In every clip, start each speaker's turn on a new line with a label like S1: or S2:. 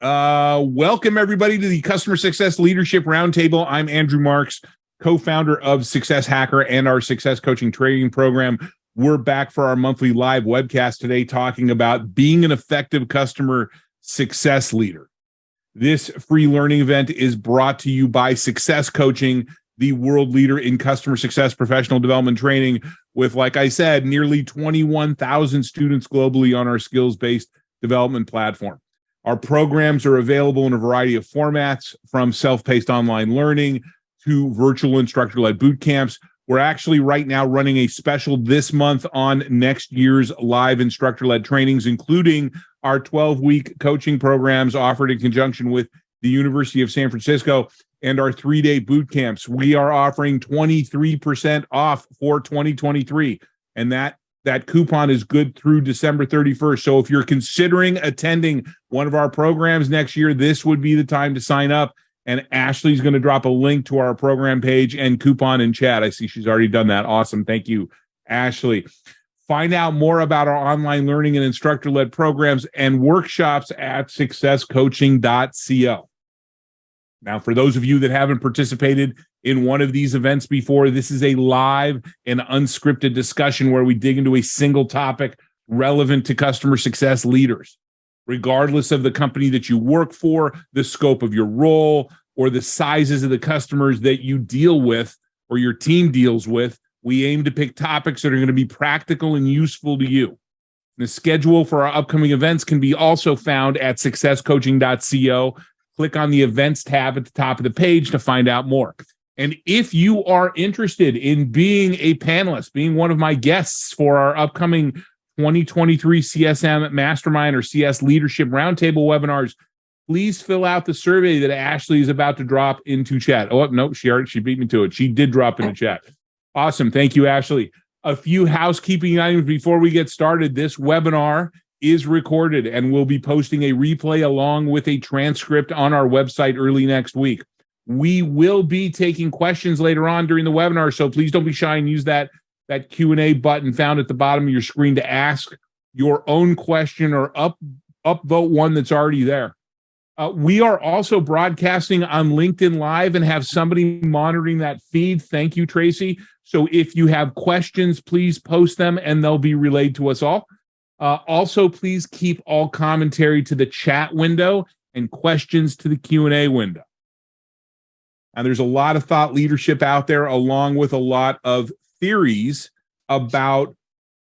S1: Welcome everybody to the Customer Success Leadership Roundtable. I'm Andrew Marks, co-founder of Success Hacker and our Success Coaching Training Program. We're back for our monthly live webcast today talking about being an effective customer success leader. This free learning event is brought to you by Success Coaching, the world leader in customer success professional development training, with, like I said, nearly 21,000 students globally on our skills-based development platform. Our programs are available in a variety of formats, from self-paced online learning to virtual instructor-led boot camps. We're actually right now running a special this month on next year's live instructor-led trainings, including our 12-week coaching programs offered in conjunction with the University of San Francisco and our 3-day boot camps. We are offering 23% off for 2023, and that coupon is good through December 31st. So if you're considering attending one of our programs next year, this would be the time to sign up. And Ashley's going to drop a link to our program page and coupon in chat. I see she's already done that. Awesome. Thank you, Ashley. Find out more about our online learning and instructor-led programs and workshops at successcoaching.co. Now, for those of you that haven't participated in one of these events before, this is a live and unscripted discussion where we dig into a single topic relevant to customer success leaders. Regardless of the company that you work for, the scope of your role, or the sizes of the customers that you deal with or your team deals with, we aim to pick topics that are going to be practical and useful to you. The schedule for our upcoming events can be also found at successcoaching.co. Click on the events tab at the top of the page to find out more. And if you are interested in being a panelist, being one of my guests for our upcoming 2023 CSM Mastermind or CS Leadership Roundtable webinars, please fill out the survey that Ashley is about to drop into chat. Oh, no, she beat me to it. She did drop into chat. Awesome. Thank you, Ashley. A few housekeeping items before we get started. This webinar is recorded and we'll be posting a replay along with a transcript on our website early next week. We will be taking questions later on during the webinar, so please don't be shy and use that Q&A button found at the bottom of your screen to ask your own question or upvote one that's already there. We are also broadcasting on LinkedIn Live and have somebody monitoring that feed. Thank you, Tracy. So if you have questions, please post them and they'll be relayed to us all. Also, please keep all commentary to the chat window and questions to the Q&A window. And there's a lot of thought leadership out there, along with a lot of theories about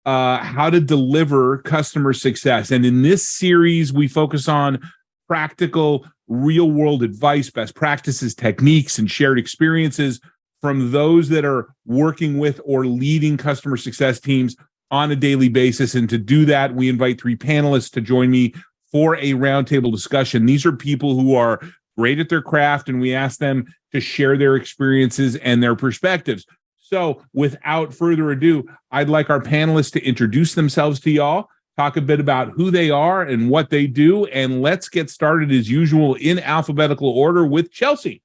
S1: how to deliver customer success. And in this series, we focus on practical, real-world advice, best practices, techniques, and shared experiences from those that are working with or leading customer success teams on a daily basis. And to do that, we invite 3 panelists to join me for a roundtable discussion. These are people who are great at their craft, and we ask them to share their experiences and their perspectives. So without further ado, I'd like our panelists to introduce themselves to y'all, talk a bit about who they are and what they do, and let's get started as usual in alphabetical order with Chelsea.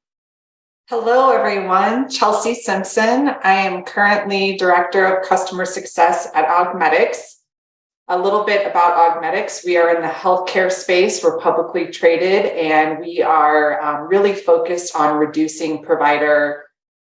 S2: Hello, everyone. Chelsea Simpson. I am currently Director of Customer Success at Augmetics. A little bit about Augmetics. We are in the healthcare space. We're publicly traded, and we are really focused on reducing provider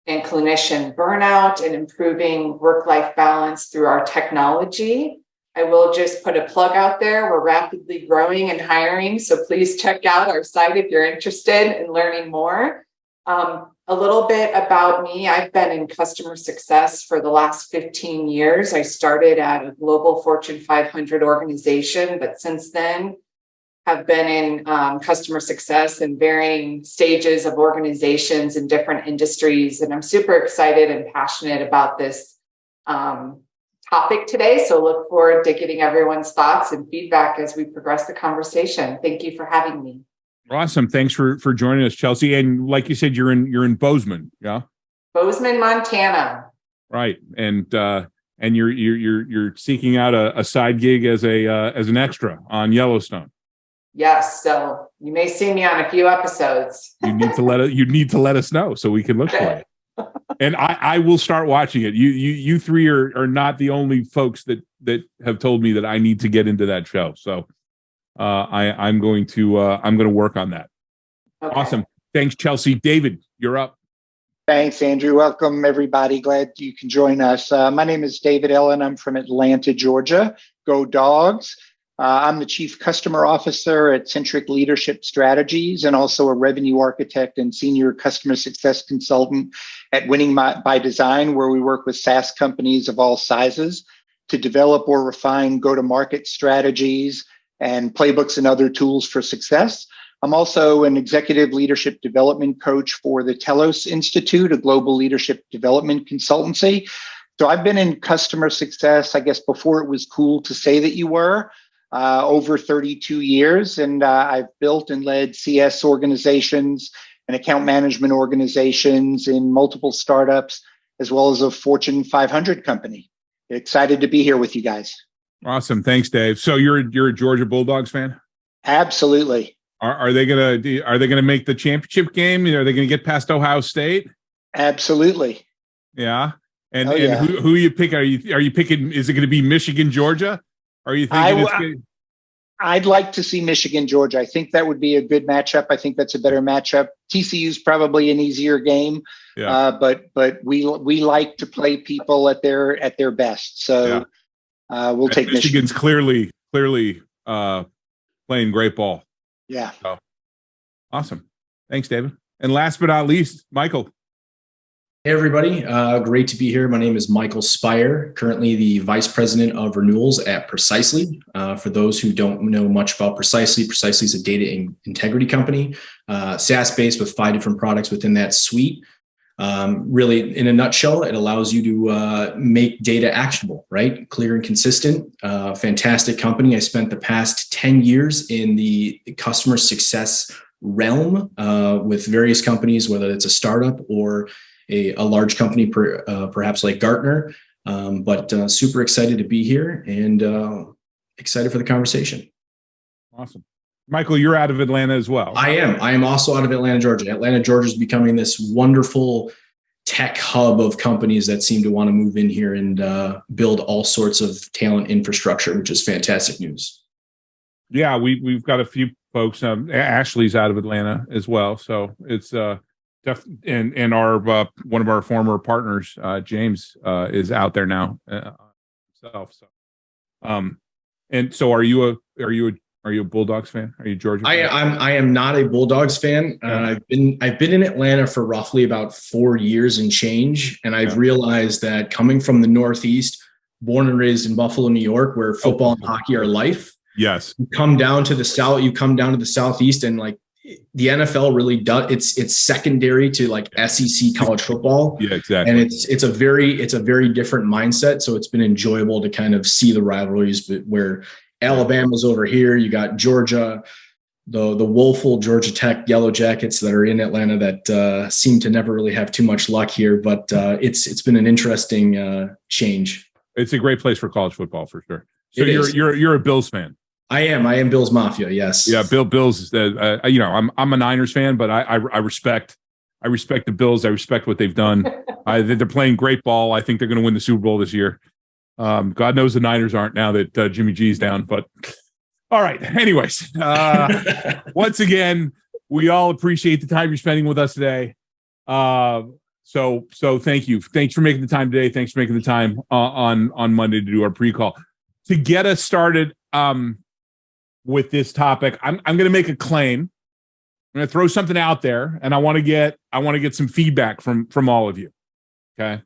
S2: and clinician burnout and improving work-life balance through our technology. I will just put a plug out there. We're rapidly growing and hiring, so please check out our site if you're interested in learning more. A little bit about me. I've been in customer success for the last 15 years. I started at a global Fortune 500 organization, but since then have been in customer success in varying stages of organizations in different industries. And I'm super excited and passionate about this topic today. So look forward to getting everyone's thoughts and feedback as we progress the conversation. Thank you for having me.
S1: Awesome. Thanks for joining us, Chelsea. And like you said, you're in Bozeman, yeah?
S2: Bozeman, Montana.
S1: Right. And you're seeking out a side gig as an extra on Yellowstone.
S2: Yes. So you may see me on a few episodes.
S1: You need to let us know so we can look for it. And I will start watching it. You 3 are not the only folks that have told me that I need to get into that show. So I'm going to work on that.
S2: Okay.
S1: Awesome. Thanks, Chelsea. David, you're up.
S3: Thanks, Andrew. Welcome, everybody. Glad you can join us. My name is David Ellen. I'm from Atlanta, Georgia. Go Dogs. I'm the Chief Customer Officer at Centric Leadership Strategies and also a revenue architect and senior customer success consultant at Winning by Design, where we work with SaaS companies of all sizes to develop or refine go-to-market strategies and playbooks and other tools for success. I'm also an executive leadership development coach for the Telos Institute, a global leadership development consultancy. So I've been in customer success, I guess, before it was cool to say that you were, over 32 years. And I've built and led CS organizations and account management organizations in multiple startups, as well as a Fortune 500 company. Excited to be here with you guys.
S1: Awesome. Thanks, Dave. So you're a Georgia Bulldogs fan?
S3: Absolutely.
S1: Are they gonna make the championship game? Are they gonna get past Ohio State?
S3: Absolutely.
S1: Yeah. And
S3: yeah.
S1: who you pick? Are you picking? Is it going to be Michigan, Georgia? Or are you thinking
S3: I'd like to see Michigan, Georgia. I think that would be a good matchup. I think that's a better matchup. TCU's probably an easier game. Yeah. But we like to play people at their best. So we'll take Michigan.
S1: Michigan's clearly playing great ball.
S3: Yeah.
S1: So, awesome. Thanks, David. And last but not least, Michael.
S4: Hey, everybody. Great to be here. My name is Michael Spire, currently the Vice President of Renewals at Precisely. For those who don't know much about Precisely, Precisely is a data integrity company, SaaS-based with 5 different products within that suite. Really, in a nutshell, it allows you to make data actionable, right? Clear and consistent. Fantastic company. I spent the past 10 years in the customer success realm with various companies, whether it's a startup or a large company, perhaps like Gartner. But super excited to be here and excited for the conversation.
S1: Awesome. Michael, you're out of Atlanta as well.
S4: I am also out of Atlanta, Georgia. Atlanta, Georgia is becoming this wonderful tech hub of companies that seem to want to move in here and build all sorts of talent infrastructure, which is fantastic news.
S1: Yeah, we've got a few folks. Ashley's out of Atlanta as well, so it's and our one of our former partners, James, is out there now himself. So, and so are you a Bulldogs fan? Are you a Georgia fan?
S4: I am not a Bulldogs fan. I've been in Atlanta for roughly about 4 years and change, and I've realized that coming from the Northeast, born and raised in Buffalo, New York, where football and hockey are life.
S1: Yes,
S4: you come down to the South. You come down to the Southeast, and like the NFL really does. It's secondary to like SEC college football.
S1: Yeah, exactly.
S4: And it's a very different mindset. So it's been enjoyable to kind of see the rivalries, but where Alabama's over here, you got Georgia, the woeful Georgia Tech Yellow Jackets that are in Atlanta that seem to never really have too much luck here. But it's been an interesting change.
S1: It's a great place for college football for sure. So you're a Bills fan.
S4: I am Bills Mafia. Yes.
S1: Yeah. Bills. I'm a Niners fan, but I respect the Bills. I respect what they've done. They're playing great ball. I think they're going to win the Super Bowl this year. God knows the Niners aren't now that Jimmy G's down, but all right. Anyways, once again, we all appreciate the time you're spending with us today. So thank you. Thanks for making the time today. Thanks for making the time on Monday to do our pre-call. To get us started with this topic, I'm going to make a claim. I'm going to throw something out there, and I want to get some feedback from all of you. Okay.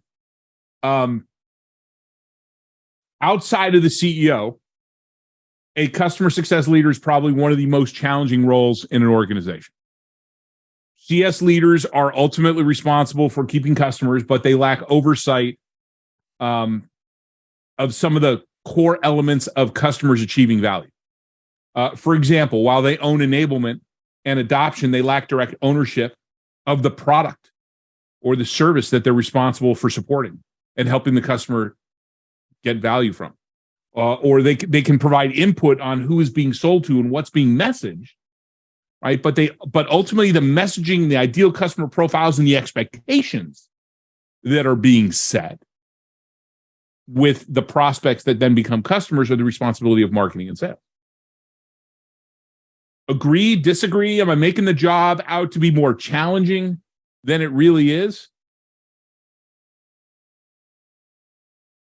S1: Outside of the CEO, a customer success leader is probably one of the most challenging roles in an organization. CS leaders are ultimately responsible for keeping customers, but they lack oversight of some of the core elements of customers achieving value. For example, while they own enablement and adoption, they lack direct ownership of the product or the service that they're responsible for supporting and helping the customer get value from. Or they can provide input on who is being sold to and what's being messaged, right? But ultimately the messaging, the ideal customer profiles, and the expectations that are being set with the prospects that then become customers are the responsibility of marketing and sales. Agree, disagree? Am I making the job out to be more challenging than it really is?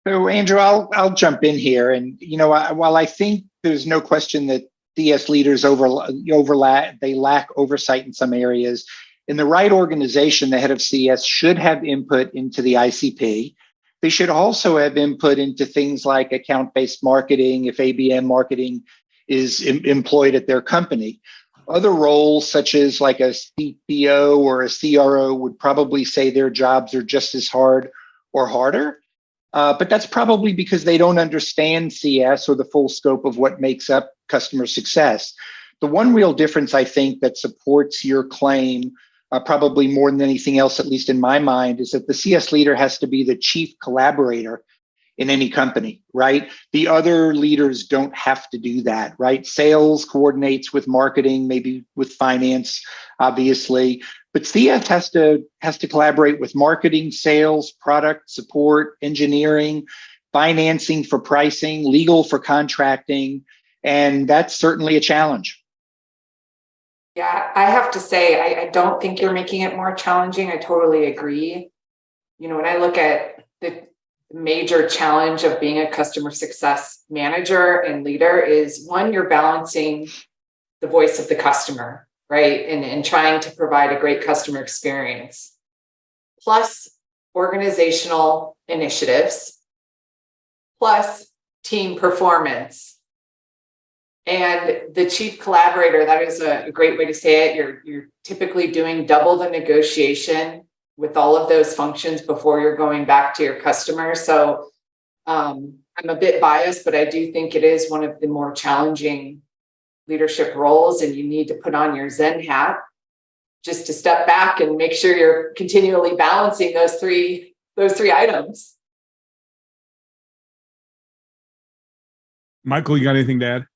S3: So, Andrew, I'll jump in here, and while I think there's no question that CS leaders they lack oversight in some areas. In the right organization, the head of CS should have input into the ICP. They should also have input into things like account-based marketing, if ABM marketing is employed at their company. Other roles, such as like a CPO or a CRO, would probably say their jobs are just as hard or harder. But that's probably because they don't understand CS or the full scope of what makes up customer success. The one real difference, I think, that supports your claim, probably more than anything else, at least in my mind, is that the CS leader has to be the chief collaborator in any company, right? The other leaders don't have to do that, right? Sales coordinates with marketing, maybe with finance, obviously. But CS has to collaborate with marketing, sales, product support, engineering, financing for pricing, legal for contracting, and that's certainly a challenge.
S2: Yeah, I have to say, I don't think you're making it more challenging. I totally agree. When I look at the major challenge of being a customer success manager and leader is, one, you're balancing the voice of the customer, right? And trying to provide a great customer experience, plus organizational initiatives, plus team performance. And the chief collaborator, that is a great way to say it. You're typically doing double the negotiation with all of those functions before you're going back to your customer. So I'm a bit biased, but I do think it is one of the more challenging leadership roles, and you need to put on your Zen hat just to step back and make sure you're continually balancing those three items.
S1: Michael, you got anything to add?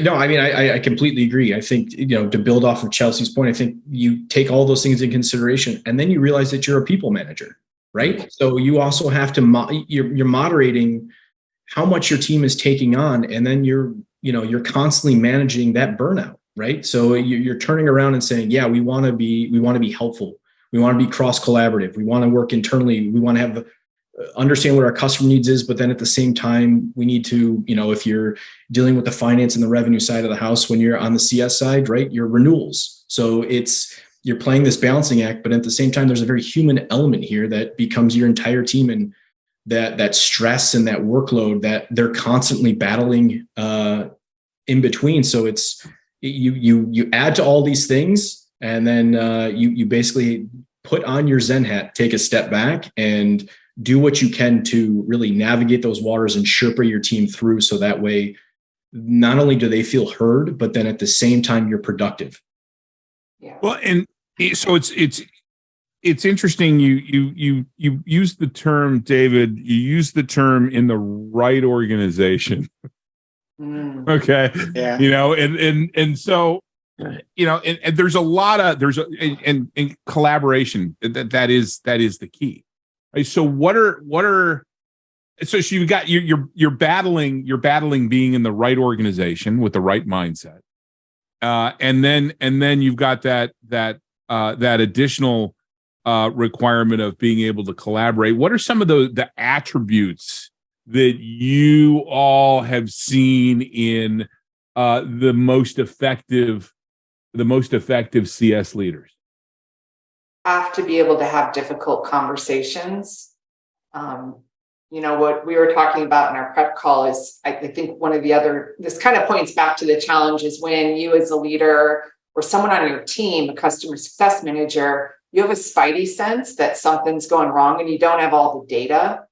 S4: No, I mean, I completely agree. I think, to build off of Chelsea's point, I think you take all those things in consideration, and then you realize that you're a people manager, right? So you also have to, you're moderating how much your team is taking on, and then you're constantly managing that burnout, right? So you're turning around and saying, yeah, we want to be helpful. We want to be cross collaborative. We want to work internally. We want to have understand what our customer needs is, but then at the same time, we need to, if you're dealing with the finance and the revenue side of the house, when you're on the CS side, right, your renewals. So you're playing this balancing act, but at the same time, there's a very human element here that becomes your entire team, and that stress and that workload that they're constantly battling in between. So it's you add to all these things, and then you basically put on your Zen hat, take a step back, and do what you can to really navigate those waters and Sherpa your team through. So that way, not only do they feel heard, but then at the same time, you're productive.
S2: Yeah.
S1: Well, and so it's interesting. You use the term, David, you use the term in the right organization. Okay.
S3: Yeah.
S1: And so, and there's a lot of, and collaboration that is the key. Right? So so you've got, you're battling being in the right organization with the right mindset. And then you've got that additional requirement of being able to collaborate. What are some of the attributes that you all have seen in the most effective CS leaders?
S2: Have to be able to have difficult conversations. What we were talking about in our prep call is, I think this kind of points back to the challenge, is when you as a leader or someone on your team, a customer success manager, you have a spidey sense that something's going wrong and you don't have all the data,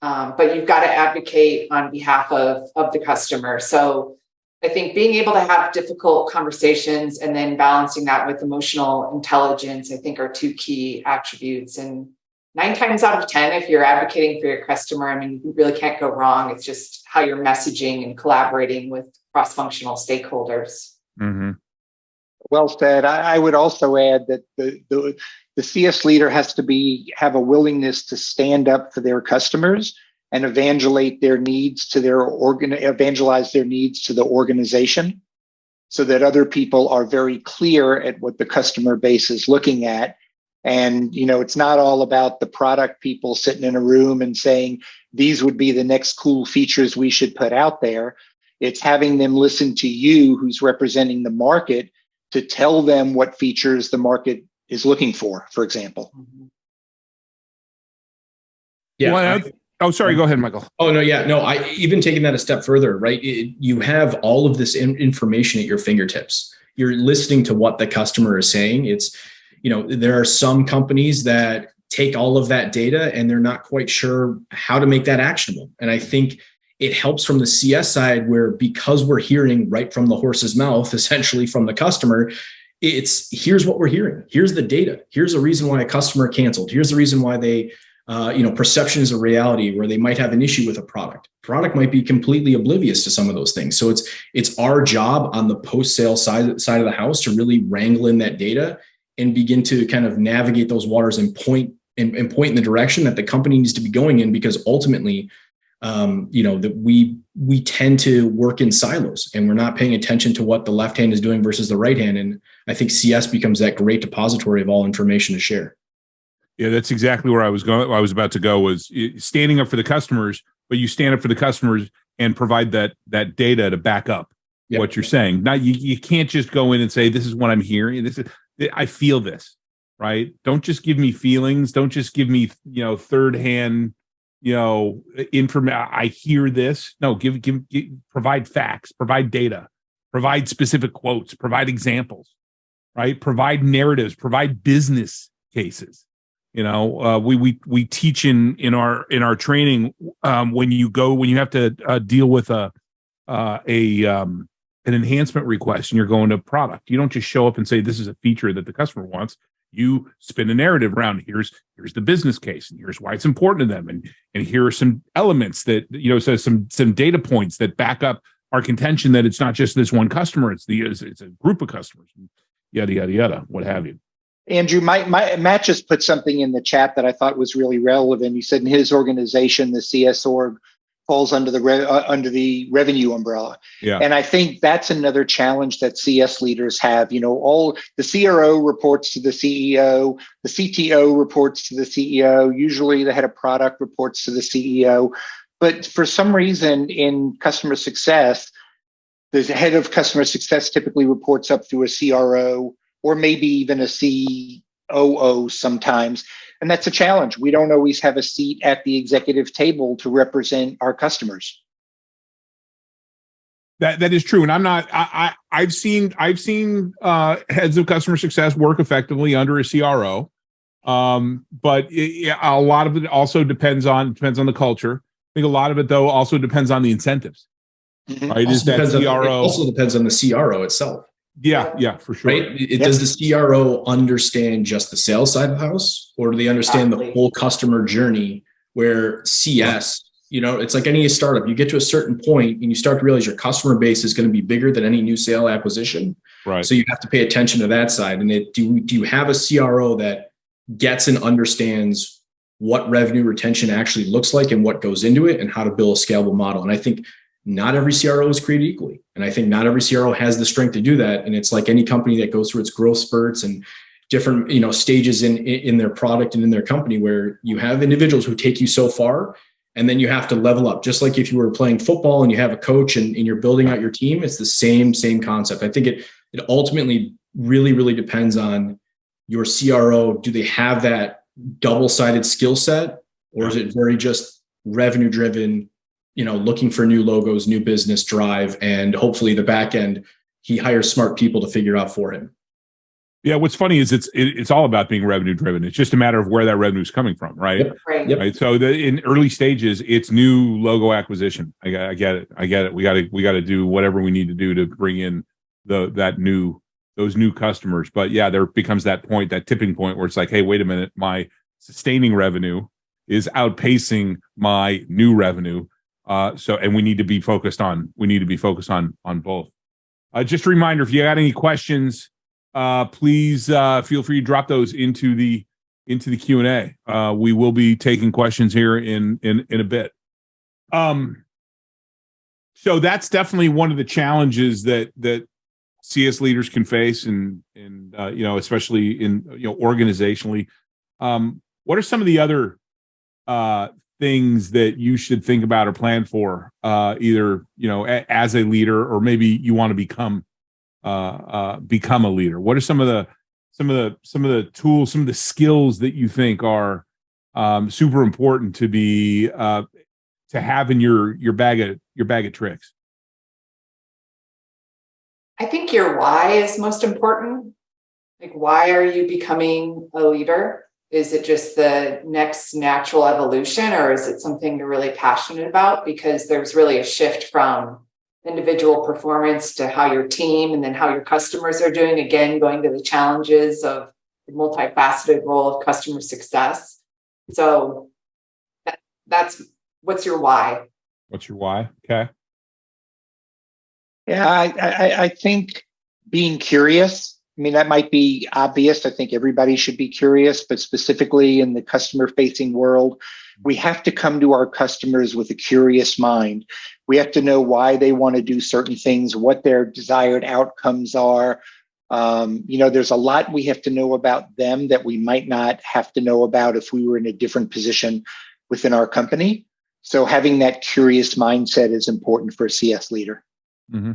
S2: but you've got to advocate on behalf of the customer. So I think being able to have difficult conversations and then balancing that with emotional intelligence, I think, are two key attributes. And 9 times out of 10, if you're advocating for your customer, I mean, you really can't go wrong. It's just how you're messaging and collaborating with cross-functional stakeholders.
S1: Mm-hmm.
S3: Well said. I would also add that the CS leader has to have a willingness to stand up for their customers and evangelize their needs to the organization. so that other people are very clear at what the customer base is looking at. And, it's not all about the product people sitting in a room and saying, these would be the next cool features we should put out there. It's having them listen to you, who's representing the market, to tell them what features the market is looking for example.
S4: Yeah.
S1: Oh, sorry. Go ahead, Michael.
S4: Oh, no. Yeah. No, I even taking that a step further, right? You have all of this information at your fingertips. You're listening to what the customer is saying. It's, there are some companies that take all of that data and they're not quite sure how to make that actionable. And I think it helps from the CS side where, because we're hearing right from the horse's mouth, essentially from the customer, it's here's what we're hearing. Here's the data. Here's a reason why a customer canceled. Here's the reason why they, perception is a reality where they might have an issue with a product. Product might be completely oblivious to some of those things. So it's our job on the post-sale side of the house to really wrangle in that data and begin to kind of navigate those waters and point in the direction that the company needs to be going in, because ultimately, that we tend to work in silos and we're not paying attention to what the left hand is doing versus the right hand. And I think CS becomes that great depository of all information to share.
S1: Yeah, that's exactly where I was going. I was about to go was standing up for the customers, but you stand up for the customers and provide that data to back up what you're saying. Now you can't just go in and say, this is what I'm hearing. I feel this, right? Don't just give me feelings. Don't just give me, third hand, information. I hear this. No, give, provide facts, provide data, provide specific quotes, provide examples, right? Provide narratives, provide business cases. We teach in our training when you have to deal with an enhancement request and you're going to a product, you don't just show up and say this is a feature that the customer wants. You spin a narrative around here's the business case and here's why it's important to them, and here are some elements that so some data points that back up our contention that it's not just this one customer, it's a group of customers, yada yada yada, what have you.
S3: Andrew, Matt just put something in the chat that I thought was really relevant. He said in his organization, the CS org falls under the revenue umbrella.
S1: Yeah.
S3: And I think that's another challenge that CS leaders have. All the CRO reports to the CEO, the CTO reports to the CEO, usually the head of product reports to the CEO. But for some reason in customer success, the head of customer success typically reports up through a CRO, or maybe even a COO sometimes. And that's a challenge. We don't always have a seat at the executive table to represent our customers.
S1: That is true. And I'm not, I've seen heads of customer success work effectively under a CRO. But a lot of it also depends on the culture. I think a lot of it though also depends on the incentives.
S3: Mm-hmm.
S1: Right?
S4: It also depends on the CRO itself.
S1: Yeah, for sure.
S4: Right? Does the CRO understand just the sales side of the house, or do they understand the whole customer journey where CS, it's like any startup, you get to a certain point and you start to realize your customer base is going to be bigger than any new sale acquisition.
S1: Right.
S4: So you have to pay attention to that side. And do you have a CRO that gets and understands what revenue retention actually looks like and what goes into it and how to build a scalable model? And I think not every CRO is created equally. And I think not every CRO has the strength to do that. And it's like any company that goes through its growth spurts and different, stages in their product and in their company, where you have individuals who take you so far and then you have to level up. Just like if you were playing football and you have a coach and you're building out your team, it's the same concept. I think it ultimately really, really depends on your CRO. Do they have that double-sided skill set, or is it very just revenue driven, looking for new logos, new business drive, and hopefully the back end, he hires smart people to figure out for him.
S1: Yeah, what's funny is it's all about being revenue driven. It's just a matter of where that revenue is coming from, right?
S4: Yep.
S2: Right.
S1: Right. So in early stages, it's new logo acquisition. I get it. We got to do whatever we need to do to bring in those new customers. But yeah, there becomes that tipping point where it's like, hey, wait a minute, my sustaining revenue is outpacing my new revenue. And we need to be focused on both. Just a reminder, if you got any questions, please feel free to drop those into the Q&A. We will be taking questions here in a bit. So that's definitely one of the challenges that CS leaders can face, and especially in organizationally. What are some of the other things that you should think about or plan for, either as a leader, or maybe you want to become a leader? What are some of the tools, some of the skills that you think are super important to be to have in your bag of tricks?
S2: I think your why is most important. Like, why are you becoming a leader? Is it just the next natural evolution, or is it something you're really passionate about? Because there's really a shift from individual performance to how your team and then how your customers are doing. Again, going to the challenges of the multifaceted role of customer success. So that's what's your why?
S1: What's your why? Okay.
S3: Yeah, I think being curious. I mean, that might be obvious. I think everybody should be curious, but specifically in the customer-facing world, we have to come to our customers with a curious mind. We have to know why they want to do certain things, what their desired outcomes are. There's a lot we have to know about them that we might not have to know about if we were in a different position within our company. So having that curious mindset is important for a CS leader.
S1: Mm-hmm.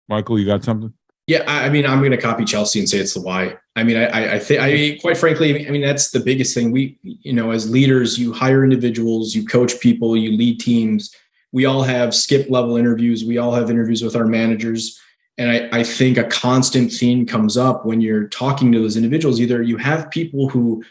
S1: Michael, you got something?
S4: Yeah, I mean, I'm going to copy Chelsea and say it's the why. I mean, I think, quite frankly, I mean, that's the biggest thing. We, as leaders, you hire individuals, you coach people, you lead teams. We all have skip level interviews. We all have interviews with our managers. And I think a constant theme comes up when you're talking to those individuals. Either you have people who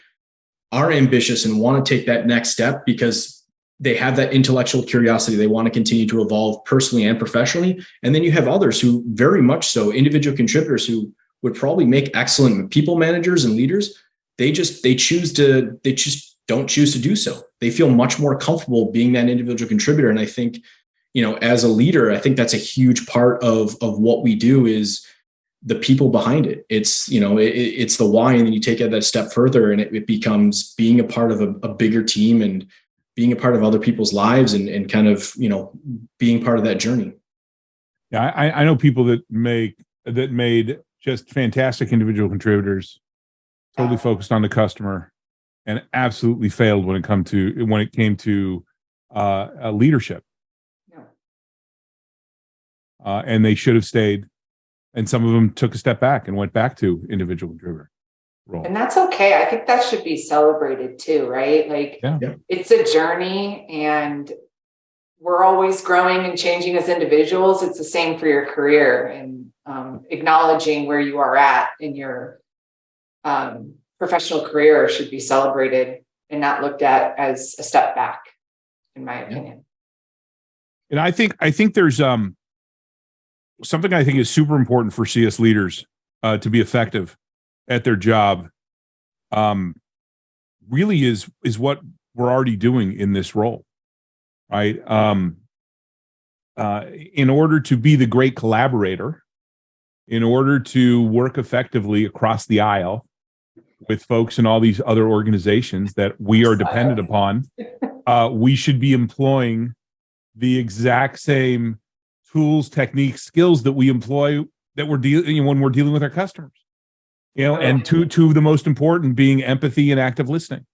S4: are ambitious and want to take that next step because they have that intellectual curiosity. They want to continue to evolve personally and professionally. And then you have others who very much so, individual contributors who would probably make excellent people managers and leaders. They just don't choose to do so. They feel much more comfortable being that individual contributor. And I think, as a leader, I think that's a huge part of what we do is the people behind it. It's, it's the why. And then you take it that step further and it becomes being a part of a bigger team and being a part of other people's lives and kind of, being part of that journey.
S1: Yeah, I know people that made just fantastic individual contributors, totally focused on the customer, and absolutely failed when it came to leadership. Yeah. And they should have stayed, and some of them took a step back and went back to individual contributor role.
S2: And that's okay. I think that should be celebrated too, right? Like, It's a journey, and we're always growing and changing as individuals. It's the same for your career, and acknowledging where you are at in your professional career should be celebrated and not looked at as a step back, in my opinion.
S1: And I think there's something I think is super important for CS leaders to be effective at their job, really is what we're already doing in this role, right? In order to be the great collaborator, in order to work effectively across the aisle with folks in all these other organizations that we are dependent upon, we should be employing the exact same tools, techniques, skills that we employ when we're dealing with our customers. And two of the most important being empathy and active listening,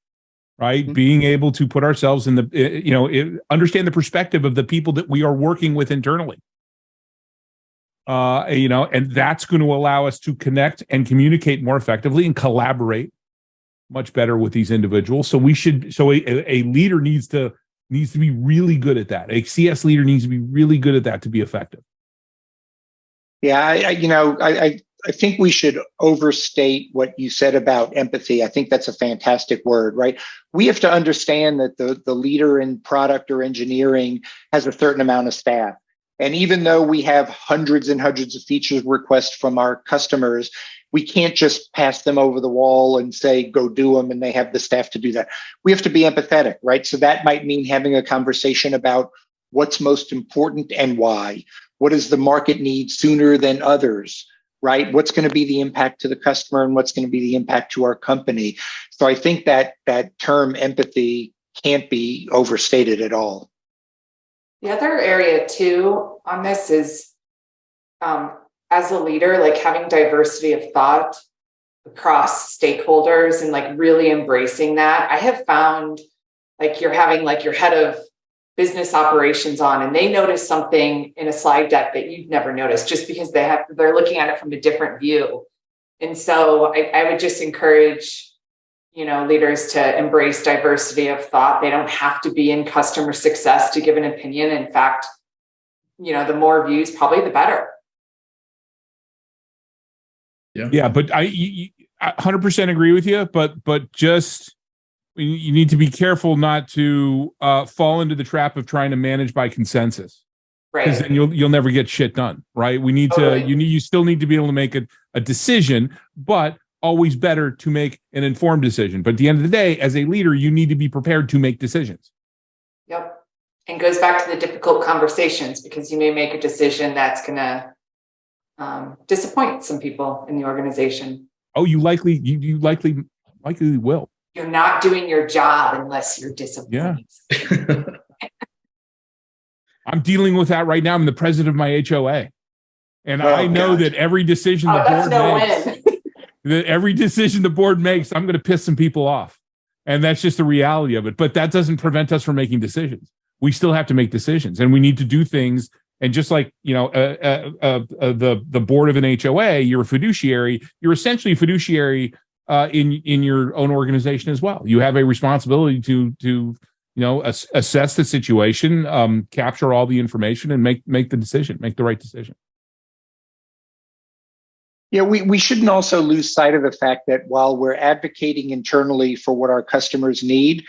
S1: right? Mm-hmm. Being able to put ourselves in understand the perspective of the people that we are working with internally. And that's going to allow us to connect and communicate more effectively and collaborate much better with these individuals. So a leader needs to be really good at that. A CS leader needs to be really good at that to be effective.
S3: Yeah, I think we should overstate what you said about empathy. I think that's a fantastic word, right? We have to understand that the leader in product or engineering has a certain amount of staff. And even though we have hundreds and hundreds of features requests from our customers, we can't just pass them over the wall and say, go do them, and they have the staff to do that. We have to be empathetic, right? So that might mean having a conversation about what's most important and why. What does the market need sooner than others, right? What's going to be the impact to the customer and what's going to be the impact to our company? So I think that term empathy can't be overstated at all.
S2: The other area too on this is as a leader, like having diversity of thought across stakeholders and like really embracing that. I have found like you're having like your head of business operations on and they notice something in a slide deck that you've never noticed just because they're looking at it from a different view. And so I would just encourage, leaders to embrace diversity of thought. They don't have to be in customer success to give an opinion. In fact, the more views, probably the better.
S1: Yeah, but I 100% agree with you, but just you need to be careful not to fall into the trap of trying to manage by consensus,
S2: right?
S1: Because then you'll never get shit done, right? We need to you still need to be able to make a decision, but always better to make an informed decision. But at the end of the day, as a leader, you need to be prepared to make decisions.
S2: Yep, and goes back to the difficult conversations because you may make a decision that's going to disappoint some people in the organization.
S1: Oh, you likely will.
S2: You're not doing your job unless you're disappointed.
S1: Yeah. I'm dealing with that right now. I'm the president of my HOA. And I know that every decision the board makes, I'm going to piss some people off. And that's just the reality of it. But that doesn't prevent us from making decisions. We still have to make decisions and we need to do things. And just like, the board of an HOA, you're a fiduciary, you're essentially a fiduciary in your own organization as well. You have a responsibility to assess the situation, capture all the information, and make the right decision.
S3: Yeah, we shouldn't also lose sight of the fact that while we're advocating internally for what our customers need,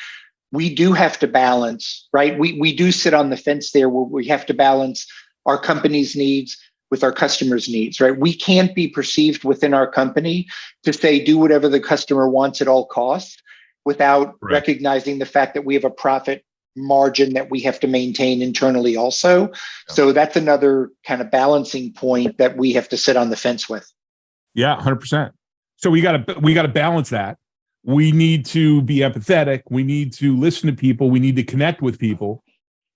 S3: we do have to balance, right? We do sit on the fence there where we have to balance our company's needs with our customers' needs, right? We can't be perceived within our company to say, do whatever the customer wants at all costs without recognizing the fact that we have a profit margin that we have to maintain internally also. Yeah. So that's another kind of balancing point that we have to sit on the fence with.
S1: Yeah, 100%. So we got to balance that. We need to be empathetic. We need to listen to people. We need to connect with people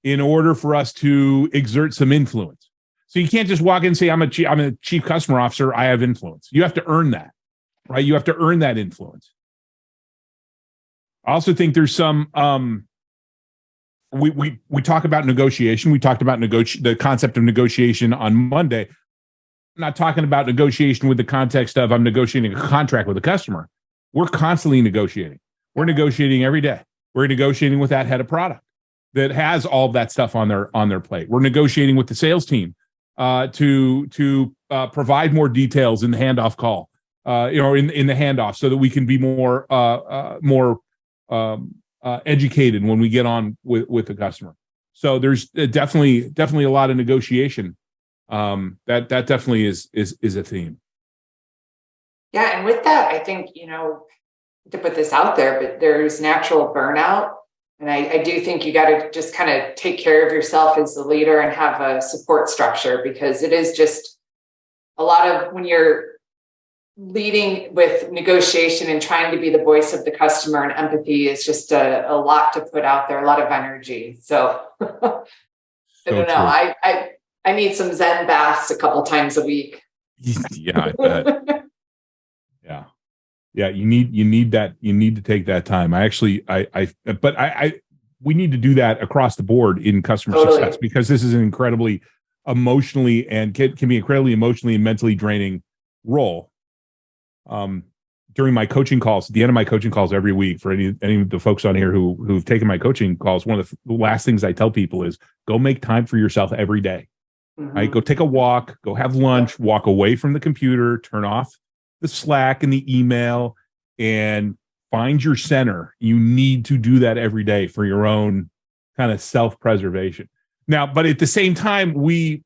S1: in order for us to exert some influence. So you can't just walk in and say, I'm a chief customer officer. I have influence. You have to earn that, right? You have to earn that influence. I also think there's some, we talk about negotiation. We talked about the concept of negotiation on Monday. I'm not talking about negotiation with the context of I'm negotiating a contract with a customer. We're constantly negotiating. We're negotiating every day. We're negotiating with that head of product that has all of that stuff on their plate. We're negotiating with the sales team to provide more details in the handoff call, in the handoff, so that we can be more educated when we get on with the customer. So there's definitely a lot of negotiation. That definitely is a theme.
S2: Yeah, and with that, I think to put this out there, but there's natural burnout. And I do think you got to just kind of take care of yourself as the leader and have a support structure, because it is just a lot of when you're leading with negotiation and trying to be the voice of the customer, and empathy is just a lot to put out there, a lot of energy. So I don't know. I need some Zen baths a couple times a week.
S1: Yeah, I bet. Yeah, you need that. You need to take that time. We need to do that across the board in customer success, because this is an incredibly emotionally and can be incredibly emotionally and mentally draining role. During my coaching calls, at the end of my coaching calls every week, for any of the folks on here who've taken my coaching calls, one of the last things I tell people is go make time for yourself every day. Mm-hmm. Right? Go take a walk, go have lunch, walk away from the computer, turn off the Slack and the email, and find your center. You need to do that every day for your own kind of self-preservation. Now, but at the same time, we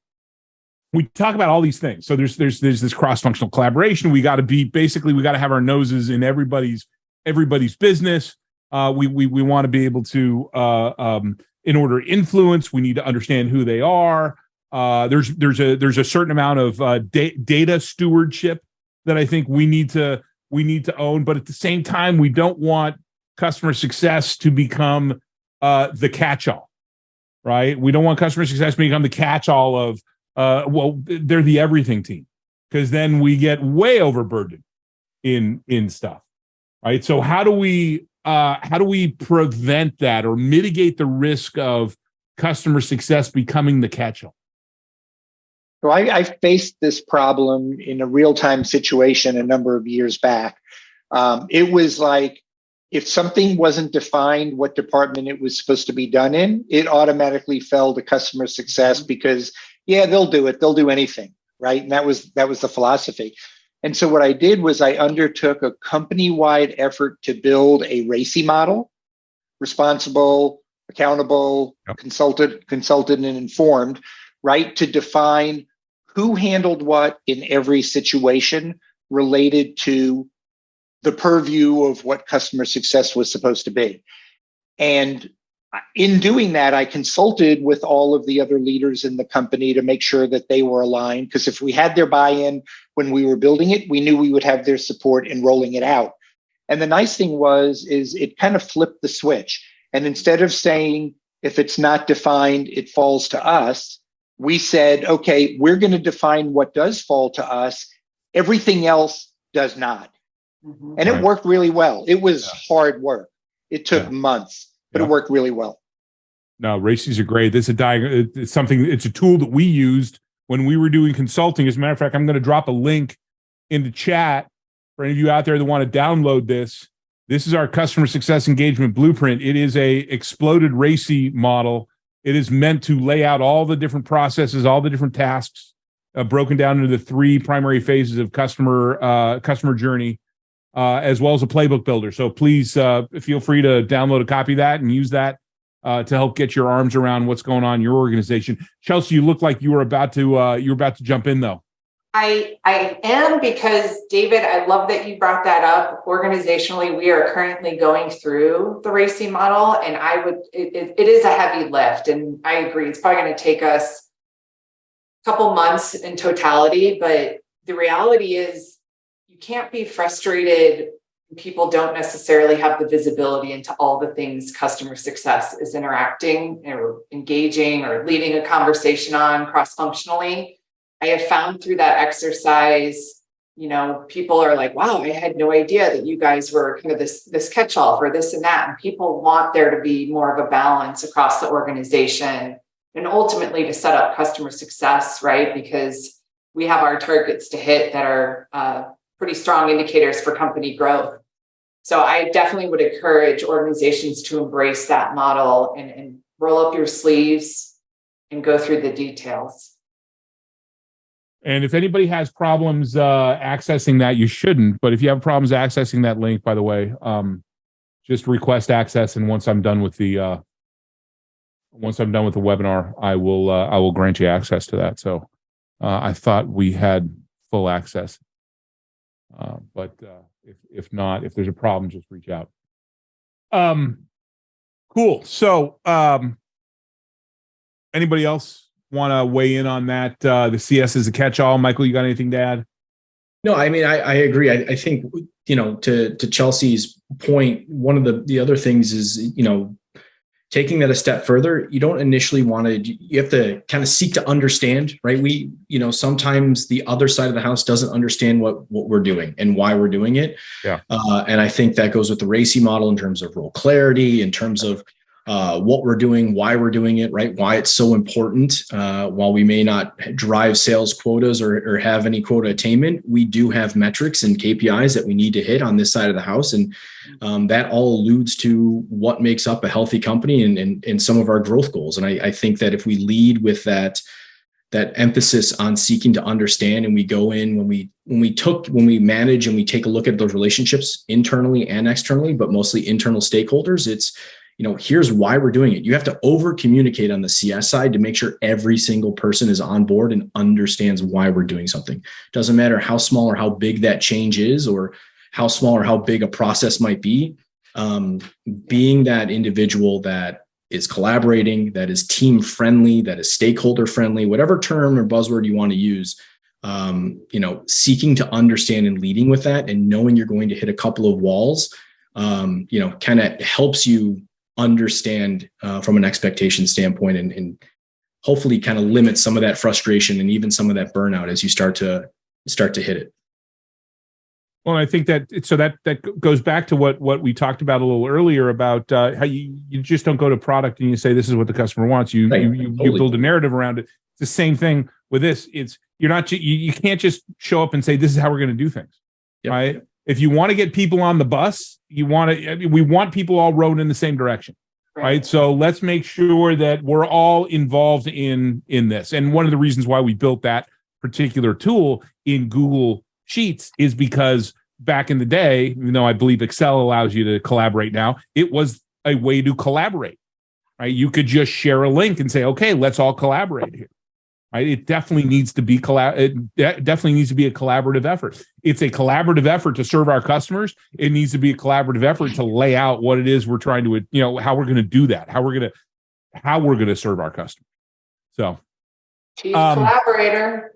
S1: talk about all these things. So there's this cross-functional collaboration. We got to have our noses in everybody's business. We want to be able to, in order to influence, we need to understand who they are. There's a certain amount of data stewardship that I think we need to own. But at the same time, we don't want customer success to become the catch-all, right? We don't want customer success to become the catch-all of, they're the everything team. because then we get way overburdened in stuff, right? So how do we prevent that or mitigate the risk of customer success becoming the catch-all?
S3: So I faced this problem in a real-time situation a number of years back. It was like, if something wasn't defined what department it was supposed to be done in, it automatically fell to customer success because, yeah, they'll do it. They'll do anything, right? And that was the philosophy. And so what I did was I undertook a company-wide effort to build a RACI model: responsible, accountable, consulted, and informed, right? To define who handled what in every situation related to the purview of what customer success was supposed to be. And in doing that, I consulted with all of the other leaders in the company to make sure that they were aligned, because if we had their buy-in when we were building it, we knew we would have their support in rolling it out. And the nice thing is it kind of flipped the switch. And instead of saying, if it's not defined, it falls to us, we said, okay, we're going to define what does fall to us. Everything else does not. And it worked really well. It was hard work. It took months, but it worked really well.
S1: No, RACIs are great. This is it's a tool that we used when we were doing consulting. As a matter of fact, I'm going to drop a link in the chat for any of you out there that want to download this. This is our customer success engagement blueprint. It is a exploded RACI model. It is meant to lay out all the different processes, all the different tasks, broken down into the 3 primary phases of customer journey, as well as a playbook builder. So please feel free to download a copy of that and use that to help get your arms around what's going on in your organization. Chelsea, you look like you were about to jump in, though.
S2: I am, because David, I love that you brought that up. Organizationally, we are currently going through the RACI model, and it is a heavy lift. And I agree, it's probably going to take us a couple months in totality. But the reality is, you can't be frustrated when people don't necessarily have the visibility into all the things customer success is interacting or engaging or leading a conversation on cross-functionally. I have found through that exercise, people are like, wow, I had no idea that you guys were kind of this catch-all for this and that. And people want there to be more of a balance across the organization and ultimately to set up customer success, right? Because we have our targets to hit that are pretty strong indicators for company growth. So I definitely would encourage organizations to embrace that model and roll up your sleeves and go through the details.
S1: And if anybody has problems accessing that, you shouldn't. But if you have problems accessing that link, by the way, just request access. And once I'm done with the webinar, I will grant you access to that. So I thought we had full access, but if not, if there's a problem, just reach out. Cool. So anybody else want to weigh in on that? The CS is a catch-all. Michael, you got anything to add?
S4: No, I mean, I agree. I think, to Chelsea's point, one of the other things is, taking that a step further, you don't initially you have to kind of seek to understand, right? Sometimes the other side of the house doesn't understand what we're doing and why we're doing it.
S1: Yeah.
S4: And I think that goes with the RACI model in terms of role clarity, in terms of what we're doing, why we're doing it, right? Why it's so important. While we may not drive sales quotas or have any quota attainment, we do have metrics and KPIs that we need to hit on this side of the house. And that all alludes to what makes up a healthy company and some of our growth goals. And I think that if we lead with that emphasis on seeking to understand, and we go in when we manage and we take a look at those relationships internally and externally, but mostly internal stakeholders, it's, here's why we're doing it. You have to over communicate on the CS side to make sure every single person is on board and understands why we're doing something. Doesn't matter how small or how big that change is, or how small or how big a process might be. Being that individual that is collaborating, that is team friendly, that is stakeholder friendly, whatever term or buzzword you want to use, seeking to understand and leading with that, and knowing you're going to hit a couple of walls, kind of helps you understand from an expectation standpoint, and hopefully kind of limit some of that frustration and even some of that burnout as you start to start to hit it.
S1: Well, I think that that goes back to what we talked about a little earlier about how you just don't go to product and you say this is what the customer wants. You build a narrative around it. It's the same thing with this. It's you can't just show up and say this is how we're going to do things, right? If you want to get people on the bus, we want people all rowing in the same direction, right? So let's make sure that we're all involved in this. And one of the reasons why we built that particular tool in Google Sheets is because back in the day, even though I believe Excel allows you to collaborate now, it was a way to collaborate, right? You could just share a link and say, okay, let's all collaborate here, right? It definitely needs to be definitely needs to be a collaborative effort. It's a collaborative effort to serve our customers. It needs to be a collaborative effort to lay out what it is we're trying to, how we're going to do that, how we're going to serve our customers. So,
S2: Chief collaborator.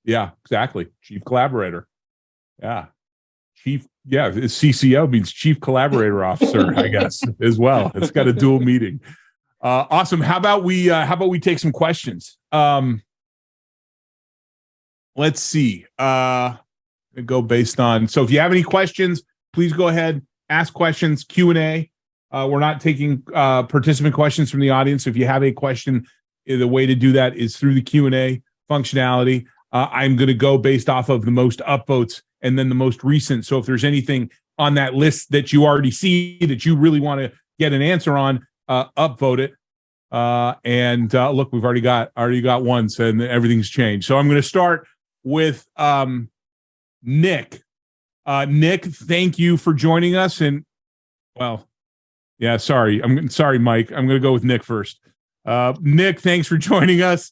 S1: Yeah, exactly. Chief collaborator. Yeah. CCO means Chief Collaborator Officer, I guess, as well. It's got a dual meaning. Awesome. How about we take some questions? Let's see. Go based on. So if you have any questions, please go ahead, ask questions, Q&A. We're not taking participant questions from the audience. So if you have a question, the way to do that is through the Q&A functionality. I'm going to go based off of the most upvotes and then the most recent. So if there's anything on that list that you already see that you really want to get an answer on, upvote it. Look, we've already got one, so everything's changed. So I'm going to start with Nick. Nick, thank you for joining us. And sorry, Mike. I'm going to go with Nick first. Nick, thanks for joining us.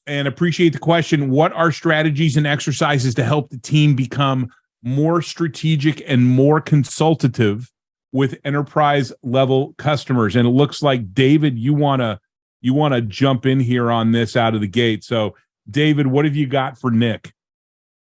S1: And appreciate the question. What are strategies and exercises to help the team become more strategic and more consultative with enterprise level customers? And it looks like, David, you want to jump in here on this out of the gate. So David, what have you got for Nick?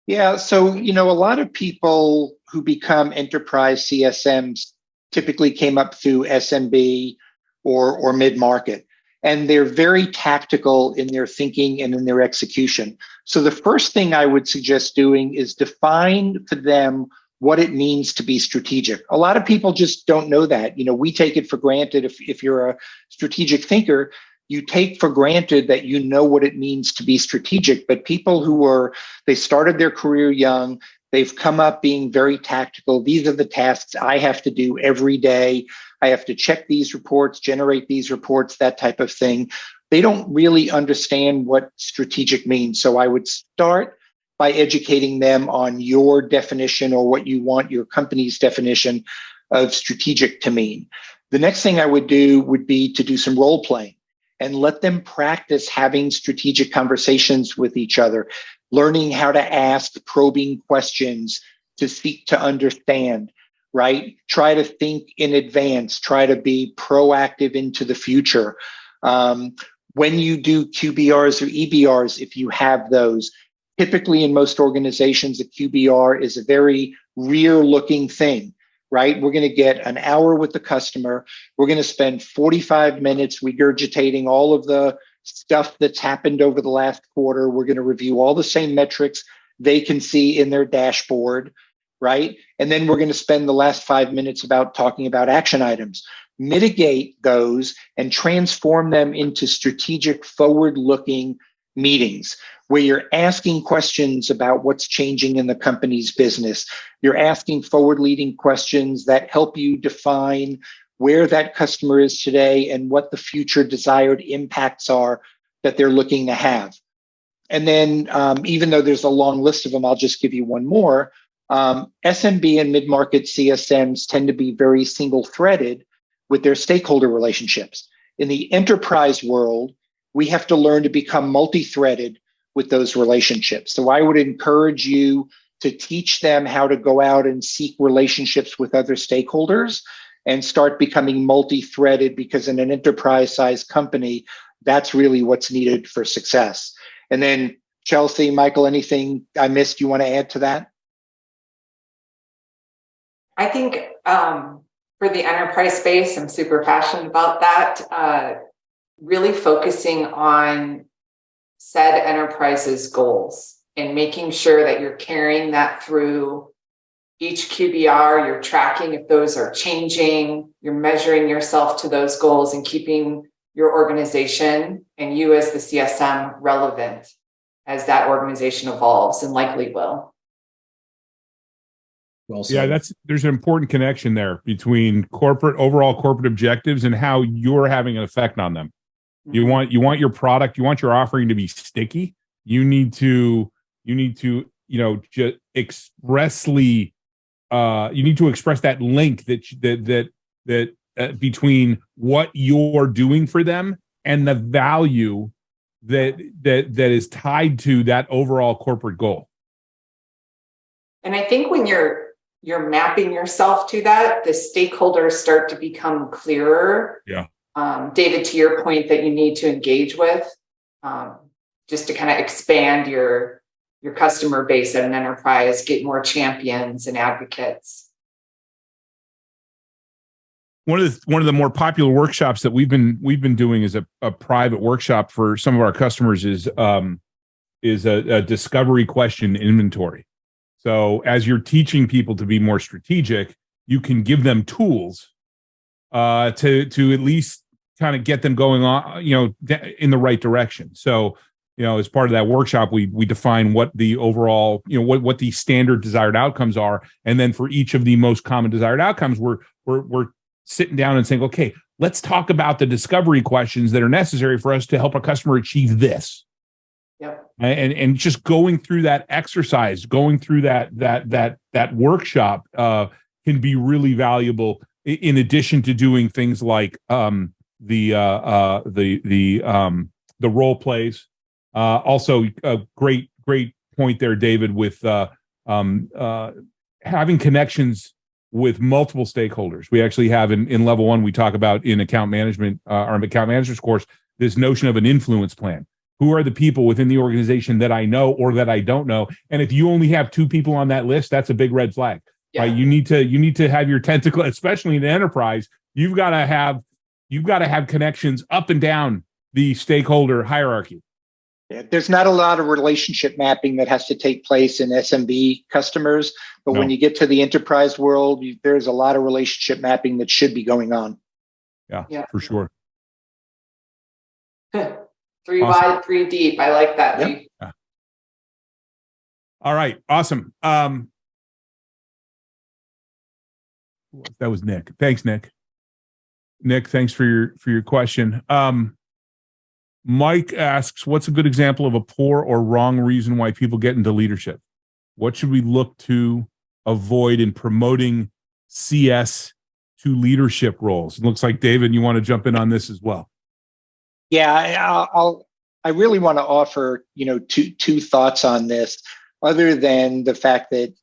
S3: Yeah. So, a lot of people who become enterprise CSMs typically came up through SMB or mid-market. And they're very tactical in their thinking and in their execution. So the first thing I would suggest doing is define for them what it means to be strategic. A lot of people just don't know that. We take it for granted. If you're a strategic thinker, you take for granted that you know what it means to be strategic. But people they started their career young, they've come up being very tactical. These are the tasks I have to do every day. I have to check these reports, generate these reports, that type of thing. They don't really understand what strategic means. So I would start by educating them on your definition or what you want your company's definition of strategic to mean. The next thing I would do would be to do some role playing and let them practice having strategic conversations with each other, learning how to ask probing questions to seek to understand. Right? Try to think in advance, try to be proactive into the future. When you do QBRs or EBRs, if you have those, typically in most organizations, a QBR is a very rear-looking thing, right? We're going to get an hour with the customer. We're going to spend 45 minutes regurgitating all of the stuff that's happened over the last quarter. We're going to review all the same metrics they can see in their dashboard. Right? And then we're going to spend the last 5 minutes talking about action items, mitigate those and transform them into strategic forward-looking meetings where you're asking questions about what's changing in the company's business. You're asking forward-leading questions that help you define where that customer is today and what the future desired impacts are that they're looking to have. And then even though there's a long list of them, I'll just give you one more. SMB and mid-market CSMs tend to be very single-threaded with their stakeholder relationships. In the enterprise world, we have to learn to become multi-threaded with those relationships. So I would encourage you to teach them how to go out and seek relationships with other stakeholders and start becoming multi-threaded, because in an enterprise-sized company, that's really what's needed for success. And then Chelsea, Michael, anything I missed you want to add to that?
S2: I think for the enterprise space, I'm super passionate about that. Really focusing on said enterprise's goals and making sure that you're carrying that through each QBR, you're tracking if those are changing, you're measuring yourself to those goals and keeping your organization and you as the CSM relevant as that organization evolves and likely will.
S4: Well said.
S1: Yeah, there's an important connection there between overall corporate objectives and how you're having an effect on them. You want your product, you want your offering to be sticky. You need to just expressly you need to express that link that between what you're doing for them and the value that is tied to that overall corporate goal.
S2: And I think when you're mapping yourself to that, the stakeholders start to become clearer.
S1: Yeah.
S2: David, to your point that you need to engage with, just to kind of expand your customer base at an enterprise, get more champions and advocates.
S1: One of the more popular workshops that we've been doing is a private workshop for some of our customers is a discovery question inventory. So as you're teaching people to be more strategic, you can give them tools to at least kind of get them going on, in the right direction. So, as part of that workshop, we define what the overall, what the standard desired outcomes are, and then for each of the most common desired outcomes, we're sitting down and saying, okay, let's talk about the discovery questions that are necessary for us to help a customer achieve this.
S2: Yep.
S1: And just going through that exercise, going through that workshop can be really valuable. In addition to doing things like the role plays. Also, a great point there, David, with having connections with multiple stakeholders. We actually have in level 1, we talk about in account management, our account manager's course, this notion of an influence plan. Who are the people within the organization that I know or that I don't know? And if you only have 2 people on that list, that's a big red flag. Yeah. Right? You need to have your tentacle, especially in the enterprise. You've got to have connections up and down the stakeholder hierarchy.
S3: Yeah, there's not a lot of relationship mapping that has to take place in SMB customers, but when you get to the enterprise world, there's a lot of relationship mapping that should be going on.
S1: Yeah. For sure.
S2: 3 wide, 3 deep. I like that.
S1: Yep. Yeah. All right. Awesome. That was Nick. Thanks, Nick. Nick, thanks for your question. Mike asks, what's a good example of a poor or wrong reason why people get into leadership? What should we look to avoid in promoting CS to leadership roles? It looks like, David, you want to jump in on this as well.
S3: Yeah, I really want to offer, two thoughts on this, other than the fact that,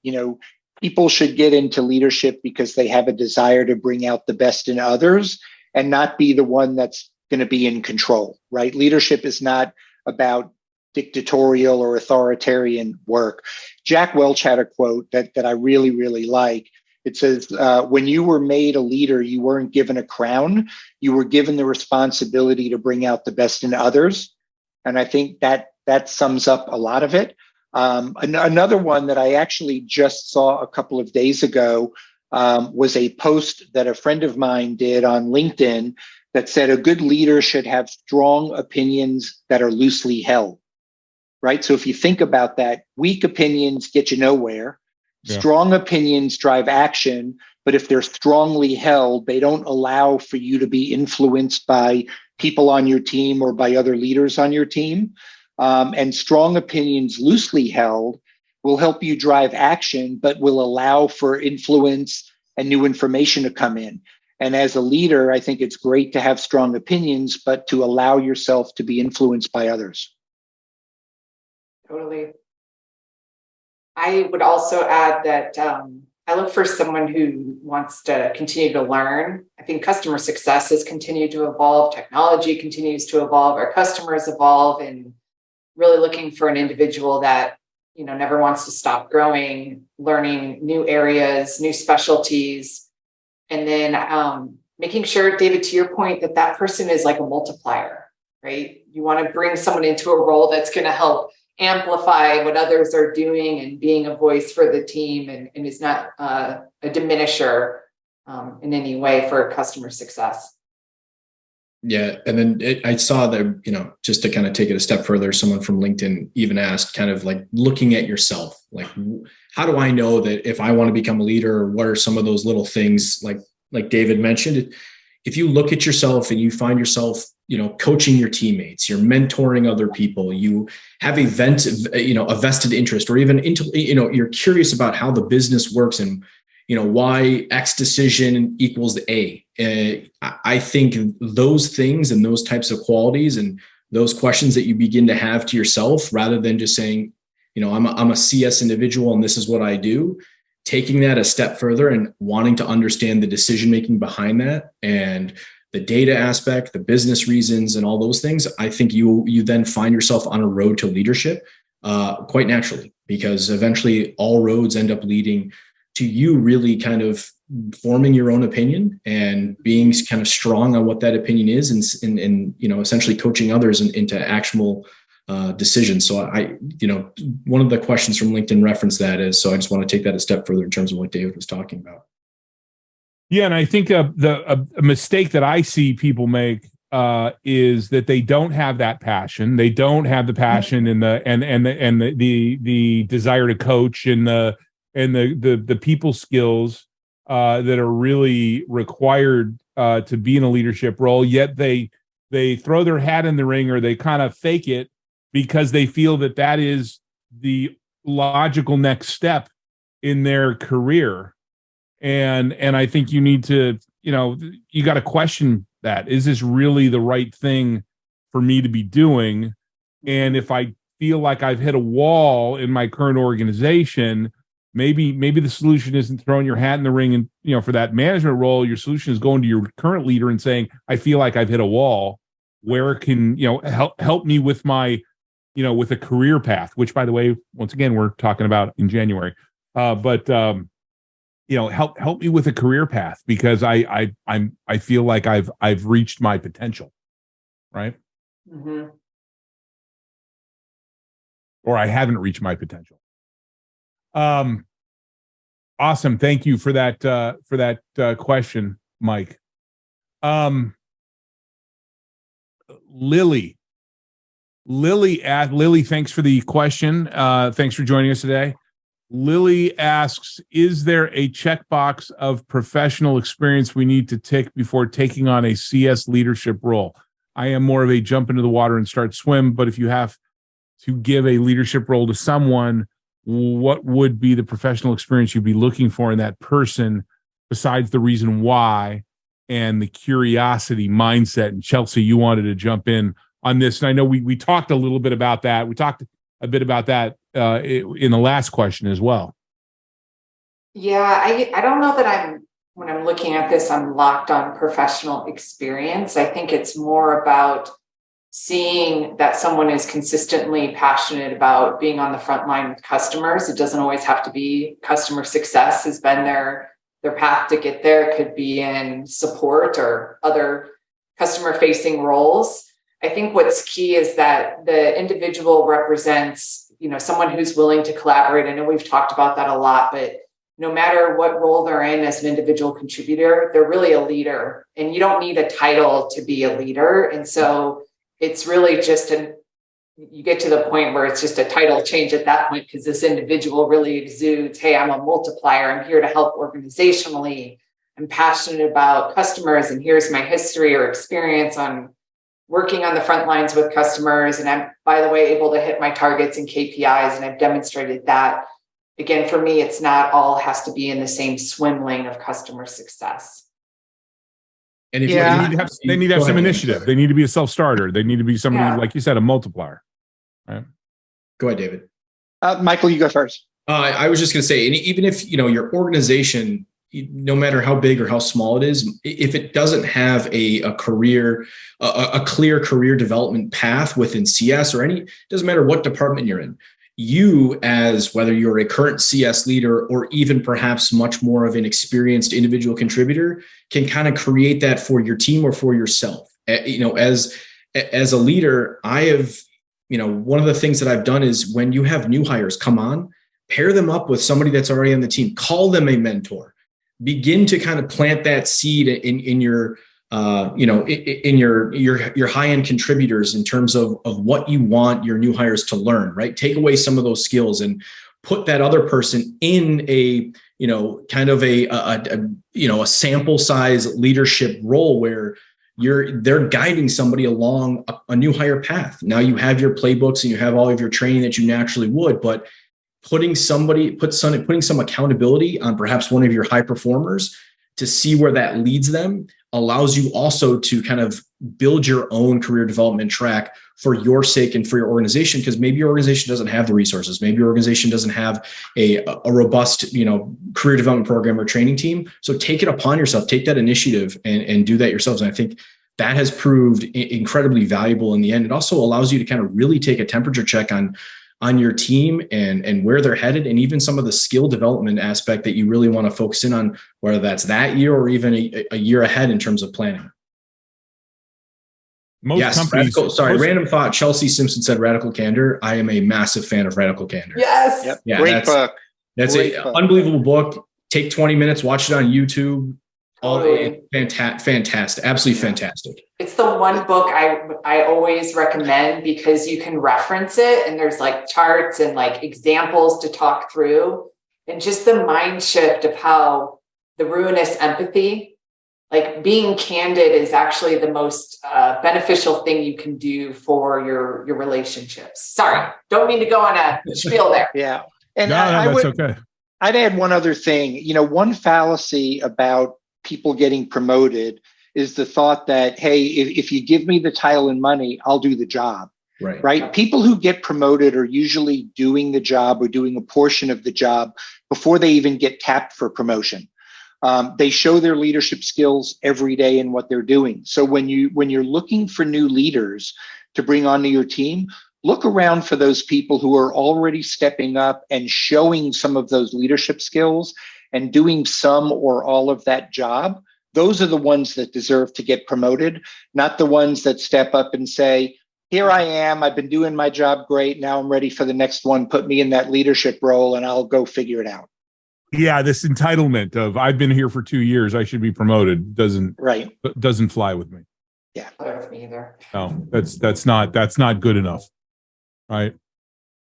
S3: people should get into leadership because they have a desire to bring out the best in others and not be the one that's going to be in control, right? Leadership is not about dictatorial or authoritarian work. Jack Welch had a quote that I really, really like. It says, when you were made a leader, you weren't given a crown. You were given the responsibility to bring out the best in others. And I think that sums up a lot of it. Another one that I actually just saw a couple of days ago was a post that a friend of mine did on LinkedIn that said a good leader should have strong opinions that are loosely held, right? So if you think about that, weak opinions get you nowhere. Yeah. Strong opinions drive action, but if they're strongly held, they don't allow for you to be influenced by people on your team or by other leaders on your team. And strong opinions loosely held will help you drive action, but will allow for influence and new information to come in. And as a leader, I think it's great to have strong opinions, but to allow yourself to be influenced by others.
S2: Totally. I would also add that I look for someone who wants to continue to learn. I think customer success has continued to evolve. Technology continues to evolve. Our customers evolve, and really looking for an individual that, never wants to stop growing, learning new areas, new specialties. And then making sure, David, to your point, that person is like a multiplier, right? You want to bring someone into a role that's going to help amplify what others are doing and being a voice for the team, and is not a diminisher in any way for customer success.
S4: Yeah. And then I saw that, just to kind of take it a step further, someone from LinkedIn even asked, kind of like looking at yourself, like, how do I know that if I want to become a leader, or what are some of those little things like David mentioned? If you look at yourself and you find yourself, coaching your teammates, you're mentoring other people, you have a vested interest, or even you're curious about how the business works and, why X decision equals A. I think those things and those types of qualities and those questions that you begin to have to yourself, rather than just saying, I'm a CS individual and this is what I do, taking that a step further and wanting to understand the decision-making behind that and the data aspect, the business reasons, and all those things, I think you then find yourself on a road to leadership quite naturally, because eventually all roads end up leading to you really kind of forming your own opinion and being kind of strong on what that opinion is, and essentially coaching others into actual decisions. So one of the questions from LinkedIn referenced that is, so I just want to take that a step further in terms of what David was talking about.
S1: Yeah, and I think a mistake that I see people make is that they don't have that passion. They don't have the passion and the desire to coach and the people skills that are really required to be in a leadership role. Yet they throw their hat in the ring, or they kind of fake it because they feel that is the logical next step in their career. And I think you need to, you got to question that. Is this really the right thing for me to be doing? And if I feel like I've hit a wall in my current organization, maybe the solution isn't throwing your hat in the ring and, for that management role. Your solution is going to your current leader and saying, I feel like I've hit a wall. Where can, help me with my, with a career path, which, by the way, once again, we're talking about in January. But help me with a career path, because I feel like I've reached my potential. Right.
S2: Mm-hmm.
S1: Or I haven't reached my potential. Awesome. Thank you for that question, Mike. Lily, thanks for the question. Thanks for joining us today. Lily asks, is there a checkbox of professional experience we need to tick before taking on a CS leadership role? I am more of a jump into the water and start swim, but if you have to give a leadership role to someone, what would be the professional experience you'd be looking for in that person besides the reason why and the curiosity mindset? And Chelsea, you wanted to jump in on this. And I know we talked a little bit about that. We talked a bit about that in the last question as well.
S2: Yeah, I don't know that when I'm looking at this, I'm locked on professional experience. I think it's more about seeing that someone is consistently passionate about being on the front line with customers. It doesn't always have to be customer success has been their path to get there. It could be in support or other customer facing roles. I think what's key is that the individual represents, someone who's willing to collaborate. I know we've talked about that a lot, but no matter what role they're in as an individual contributor, they're really a leader, and you don't need a title to be a leader. And so it's really just you get to the point where it's just a title change at that point, because this individual really exudes, hey, I'm a multiplier. I'm here to help organizationally. I'm passionate about customers, and here's my history or experience on working on the front lines with customers. And I'm, by the way, able to hit my targets and KPIs, and I've demonstrated that. Again, for me, it's not all has to be in the same swim lane of customer success.
S4: And if
S1: they need to have some initiative. They need to be a self-starter. They need to be somebody, like you said, a multiplier. Right?
S4: Go ahead, David.
S3: Michael, you go first.
S4: I was just going to say, and even if your organization, no matter how big or how small it is, if it doesn't have a career, a clear career development path within CS or it doesn't matter what department you're in. You, as whether you're a current CS leader or even perhaps much more of an experienced individual contributor, can kind of create that for your team or for yourself. As a leader, I have, one of the things that I've done is when you have new hires come on, pair them up with somebody that's already on the team, call them a mentor, begin to kind of plant that seed in your, in your high-end contributors in terms of what you want your new hires to learn, right? Take away some of those skills and put that other person in a, kind of a sample size leadership role where they're guiding somebody along a new hire path. Now you have your playbooks and you have all of your training that you naturally would, but putting some accountability on perhaps one of your high performers to see where that leads them allows you also to kind of build your own career development track for your sake and for your organization, because maybe your organization doesn't have the resources. Maybe your organization doesn't have a robust, career development program or training team. So take it upon yourself, take that initiative and do that yourselves. And I think that has proved incredibly valuable in the end. It also allows you to kind of really take a temperature check on your team and where they're headed, and even some of the skill development aspect that you really want to focus in on, whether that's that year or even a year ahead in terms of planning. Random thought. Chelsea Simpson said radical candor. I am a massive fan of radical candor.
S2: Yes.
S3: Yep.
S4: Yeah,
S3: Great book.
S4: That's an unbelievable book. Take 20 minutes, watch it on YouTube.
S2: Totally.
S4: Fantastic. Absolutely fantastic.
S2: It's the one book I always recommend because you can reference it and there's like charts and like examples to talk through, and just the mind shift of how the ruinous empathy, like being candid is actually the most beneficial thing you can do for your relationships. Sorry, don't mean to go on a spiel there.
S3: Yeah. And
S1: that's okay.
S3: I'd add one other thing. One fallacy about people getting promoted is the thought that, hey, if you give me the title and money, I'll do the job. Right. People who get promoted are usually doing the job or doing a portion of the job before they even get tapped for promotion. They show their leadership skills every day in what they're doing. So when you're looking for new leaders to bring onto your team, look around for those people who are already stepping up and showing some of those leadership skills and doing some or all of that job. Those are the ones that deserve to get promoted, not the ones that step up and say, here I am, I've been doing my job great, now I'm ready for the next one, put me in that leadership role and I'll go figure it out.
S1: Yeah, this entitlement of I've been here for 2 years, I should be promoted doesn't fly with me.
S2: Yeah, not with me either.
S1: No, that's not good enough. Right.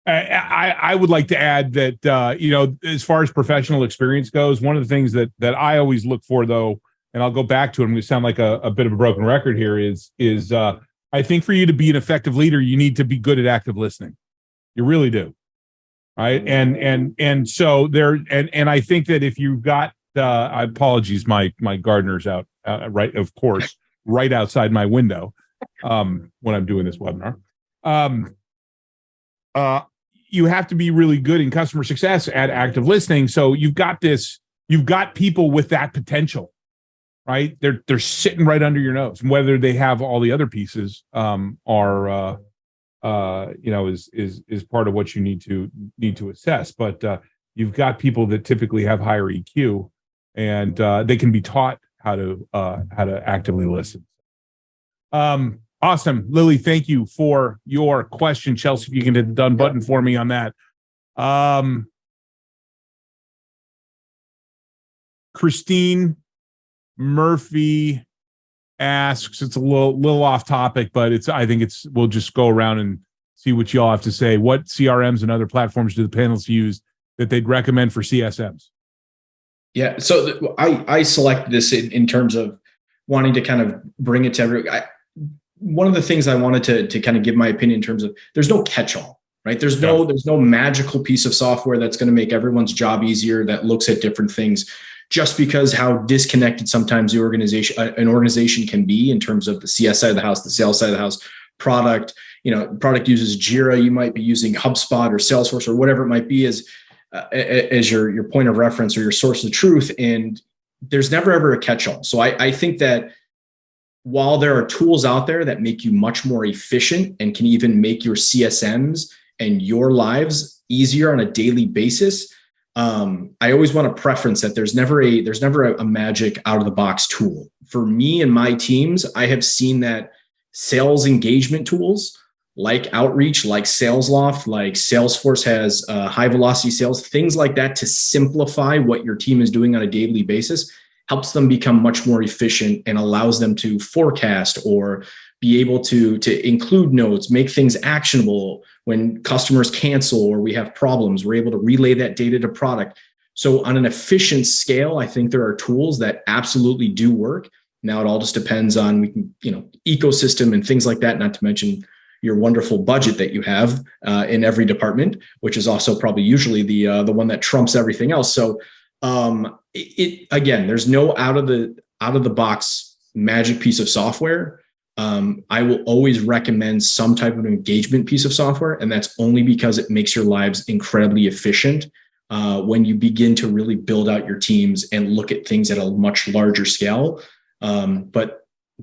S1: I would like to add that, as far as professional experience goes, one of the things that I always look for, though, and I'll go back to it, I'm going to sound like a bit of a broken record here, is I think for you to be an effective leader, you need to be good at active listening. You really do. Right. And so I think that if you've got, apologies, my gardener's out, right, of course, right outside my window when I'm doing this webinar. You have to be really good in customer success at active listening. So you've got people with that potential, right? They're sitting right under your nose. Whether they have all the other pieces is part of what you need to assess. But you've got people that typically have higher EQ, and they can be taught how to actively listen. Awesome. Lily, thank you for your question. Chelsea, if you can hit the done button for me on that. Christine Murphy asks, it's a little off topic, but we'll just go around and see what y'all have to say. What CRMs and other platforms do the panelists use that they'd recommend for CSMs?
S4: Yeah. So I selected this in terms of wanting to kind of bring it to everyone. One of the things I wanted to kind of give my opinion in terms of, there's no catch-all, right? There's no magical piece of software that's going to make everyone's job easier, that looks at different things, just because how disconnected sometimes an organization can be in terms of the CS side of the house, the sales side of the house, product. Product uses Jira. You might be using HubSpot or Salesforce or whatever it might be as your point of reference or your source of truth. And there's never ever a catch-all. So I think that while there are tools out there that make you much more efficient and can even make your CSMs and your lives easier on a daily basis, I always want to preference that there's never a magic out of the box tool. For me and my teams, I have seen that sales engagement tools like Outreach, like SalesLoft, like Salesforce has high velocity sales, things like that to simplify what your team is doing on a daily basis helps them become much more efficient and allows them to forecast or be able to include notes, make things actionable when customers cancel or we have problems. We're able to relay that data to product. So on an efficient scale, I think there are tools that absolutely do work. Now it all just depends on ecosystem and things like that, not to mention your wonderful budget that you have in every department, which is also probably usually the one that trumps everything else. So again, there's no out of the box magic piece of software. I will always recommend some type of engagement piece of software, and that's only because it makes your lives incredibly efficient when you begin to really build out your teams and look at things at a much larger scale. But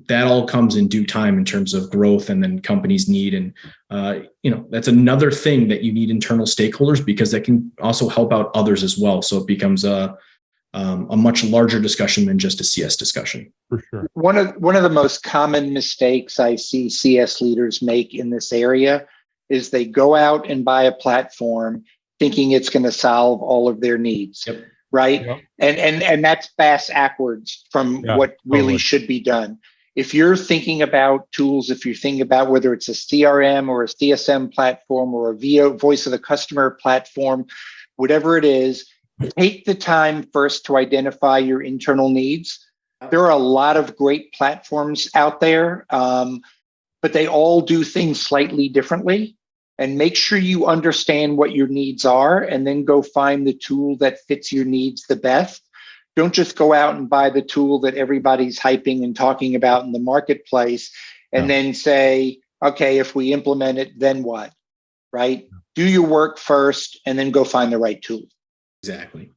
S4: that all comes in due time in terms of growth and then companies need. And, that's another thing that you need internal stakeholders because that can also help out others as well. So it becomes a much larger discussion than just a CS discussion.
S1: For sure.
S3: One of the most common mistakes I see CS leaders make in this area is they go out and buy a platform thinking it's going to solve all of their needs.
S4: Yep.
S3: Right.
S1: Yep.
S3: And that's backwards from what really should be done. If you're thinking about tools, if you're thinking about whether it's a CRM or a CSM platform or a voice of the customer platform, whatever it is, take the time first to identify your internal needs. There are a lot of great platforms out there, but they all do things slightly differently. And make sure you understand what your needs are and then go find the tool that fits your needs the best. Don't just go out and buy the tool that everybody's hyping and talking about in the marketplace and then say, okay, if we implement it, then what? Right? Do your work first and then go find the right tool.
S4: Exactly.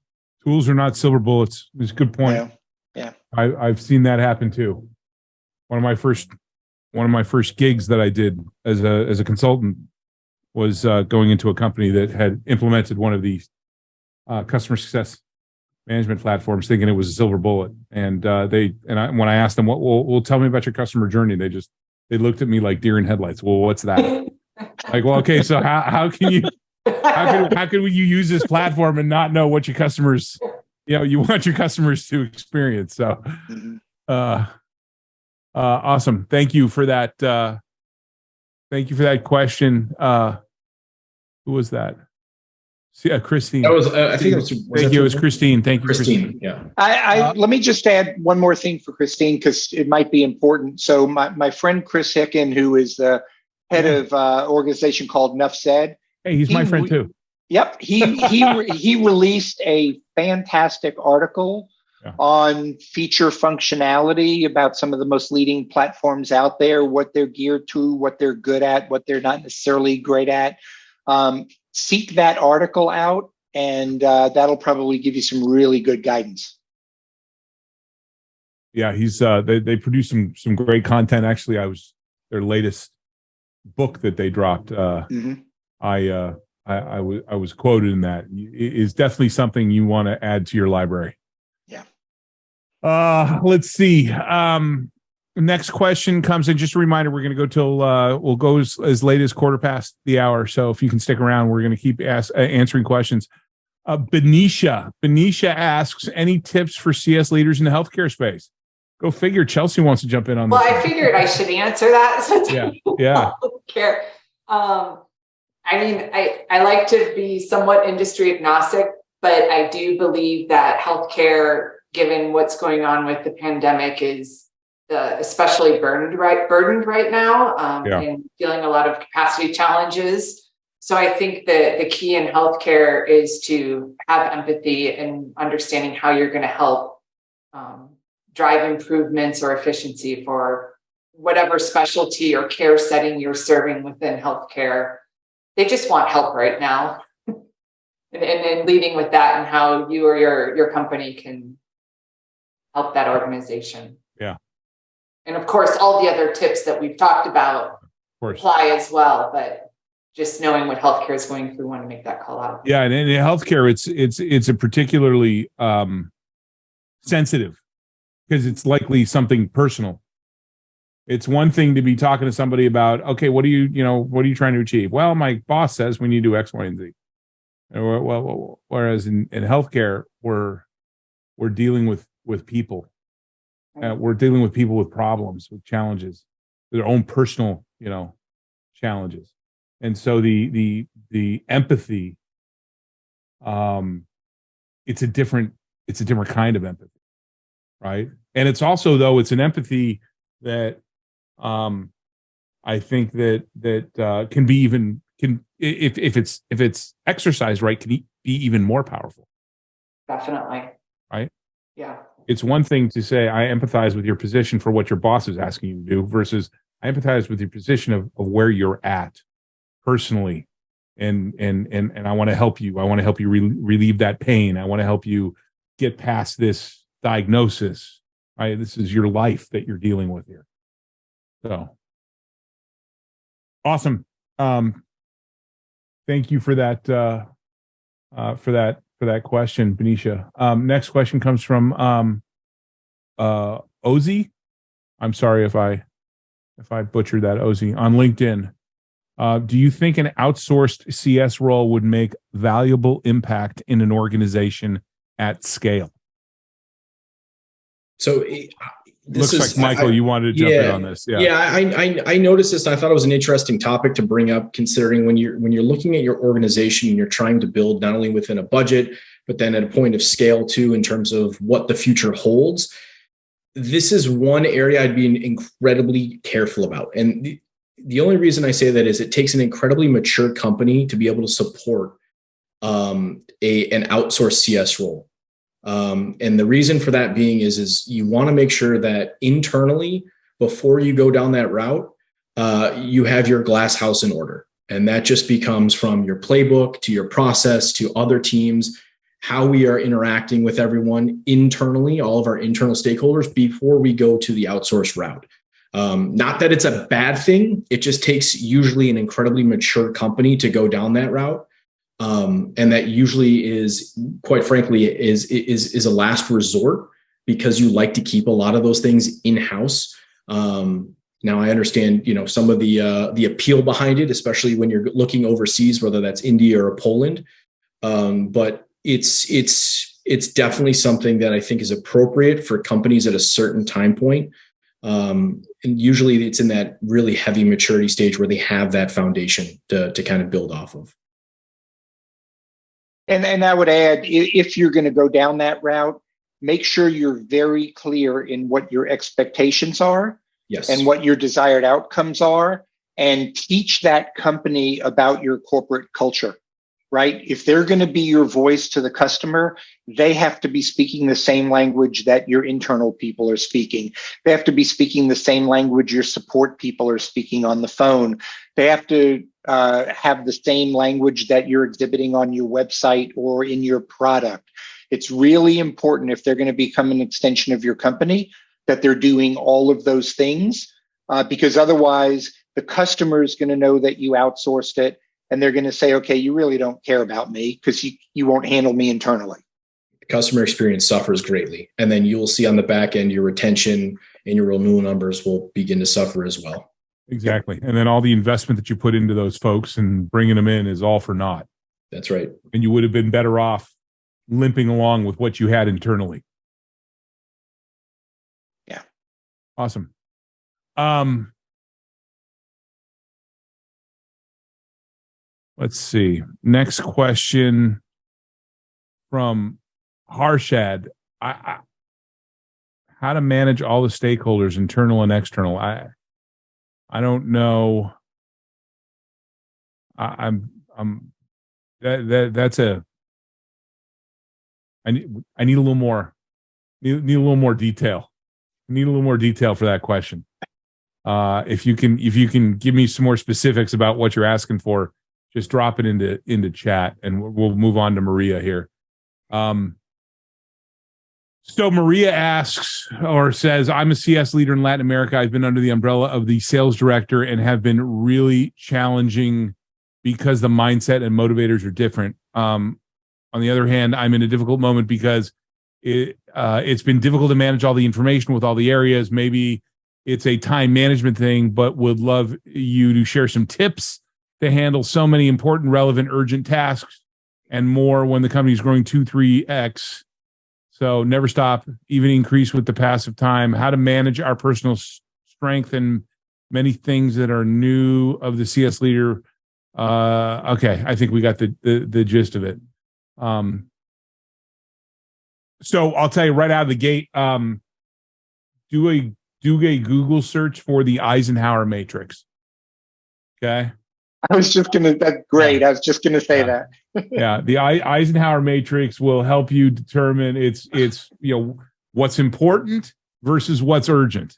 S1: Tools are not silver bullets. It's a good point.
S3: Yeah.
S1: I've seen that happen too. One of my first gigs that I did as a consultant was going into a company that had implemented one of these customer success management platforms, thinking it was a silver bullet. And when I asked them, well, tell me about your customer journey, they looked at me like deer in headlights. Well, what's that? Like, well, okay, so how can you use this platform and not know what your customers, you want your customers to experience? So, awesome. Thank you for that. Thank you for that question. Who was that? Christine.
S4: That was, I think it was.
S1: Thank you. It was Christine. Thank you,
S4: Christine. Yeah.
S3: Let me just add one more thing for Christine because it might be important. So my friend Chris Hicken, who is the head of an organization called Enough Said.
S1: Hey, he's my friend too.
S3: Yep. He released a fantastic article on feature functionality about some of the most leading platforms out there, what they're geared to, what they're good at, what they're not necessarily great at. Seek that article out, and that'll probably give you some really good guidance.
S1: Yeah, he's they produce some great content. Actually, their latest book that they dropped. I was quoted in that. It is definitely something you want to add to your library. Yeah. Let's see. Next question comes in. Just a reminder, we're going to go we'll go as late as quarter past the hour. So if you can stick around, we're going to keep answering questions. Benicia asks, any tips for CS leaders in the healthcare space? Go figure. Chelsea wants to jump in on this.
S2: Well, I figured I should answer that. Since
S1: yeah.
S2: Healthcare. I like to be somewhat industry agnostic, but I do believe that healthcare, given what's going on with the pandemic, is especially burdened right now and feeling a lot of capacity challenges. So I think that the key in healthcare is to have empathy and understanding how you're going to help drive improvements or efficiency for whatever specialty or care setting you're serving within healthcare. They just want help right now. and leading with that and how you or your company can help that organization.
S1: Yeah.
S2: And of course, all the other tips that we've talked about apply as well. But just knowing what healthcare is going through, we want to make that call out.
S1: Yeah, and in healthcare, it's a particularly sensitive because it's likely something personal. It's one thing to be talking to somebody about, okay, what are you trying to achieve? Well, my boss says we need to do X, Y, and Z. Well, whereas in healthcare, we're dealing with people. We're dealing with people with problems, with challenges, their own personal, challenges. And so the empathy, it's a different kind of empathy, right? And it's also, though, it's an empathy that I think that can be if it's exercised right, can be even more powerful.
S2: Definitely.
S1: Right?
S2: Yeah.
S1: It's one thing to say, I empathize with your position for what your boss is asking you to do, versus I empathize with your position of where you're at personally. And I want to help you. I want to help you relieve that pain. I want to help you get past this diagnosis. Right? This is your life that you're dealing with here. So awesome. Thank you for that question, Benicia. Next question comes from Ozzy. I'm sorry if I butchered that, Ozzy, on LinkedIn. Do you think an outsourced CS role would make valuable impact in an organization at scale?
S4: So
S1: looks like Michael, you wanted to jump in on this.
S4: I noticed this. And I thought it was an interesting topic to bring up, considering when you're looking at your organization and you're trying to build not only within a budget, but then at a point of scale too, in terms of what the future holds. This is one area I'd be incredibly careful about. And the only reason I say that is it takes an incredibly mature company to be able to support an outsourced CS role. And the reason for that being is you want to make sure that internally, before you go down that route, you have your glass house in order. And that just becomes from your playbook to your process to other teams, how we are interacting with everyone internally, all of our internal stakeholders, before we go to the outsourced route. Not that it's a bad thing. It just takes usually an incredibly mature company to go down that route. And that usually is, quite frankly, is a last resort, because you like to keep a lot of those things in-house. Now I understand, some of the appeal behind it, especially when you're looking overseas, whether that's India or Poland. But it's definitely something that I think is appropriate for companies at a certain time point. And usually it's in that really heavy maturity stage where they have that foundation to kind of build off of.
S3: And I would add, if you're going to go down that route, make sure you're very clear in what your expectations are.
S4: Yes.
S3: And what your desired outcomes are, and teach that company about your corporate culture, right? If they're going to be your voice to the customer, they have to be speaking the same language that your internal people are speaking. They have to be speaking the same language your support people are speaking on the phone. They have to have the same language that you're exhibiting on your website or in your product. It's really important, if they're going to become an extension of your company, that they're doing all of those things, because otherwise the customer is going to know that you outsourced it, and they're going to say, okay, you really don't care about me because you won't handle me internally.
S4: The customer experience suffers greatly. And then you'll see on the back end, your retention and your renewal numbers will begin to suffer as well.
S1: Exactly. And then all the investment that you put into those folks and bringing them in is all for naught.
S4: That's right.
S1: And you would have been better off limping along with what you had internally.
S3: Yeah.
S1: Awesome. Let's see. Next question from Harshad. How to manage all the stakeholders, internal and external. I don't know. That's a. I need a little more. Need a little more detail. Need a little more detail for that question. If you can give me some more specifics about what you're asking for, just drop it into chat, and we'll move on to Maria here. So Maria asks or says, I'm a CS leader in Latin America. I've been under the umbrella of the sales director and have been really challenging because the mindset and motivators are different. On the other hand, I'm in a difficult moment because it's been difficult to manage all the information with all the areas. Maybe it's a time management thing, but would love you to share some tips to handle so many important, relevant, urgent tasks and more when the company is growing 2-3x. So never stop, even increase with the passive time, how to manage our personal strength and many things that are new of the CS leader. Okay, I think we got the gist of it. So I'll tell you right out of the gate, do a Google search for the Eisenhower matrix. Okay.
S3: That's great. I was just going to say that.
S1: Yeah. The Eisenhower matrix will help you determine it's what's important versus what's urgent.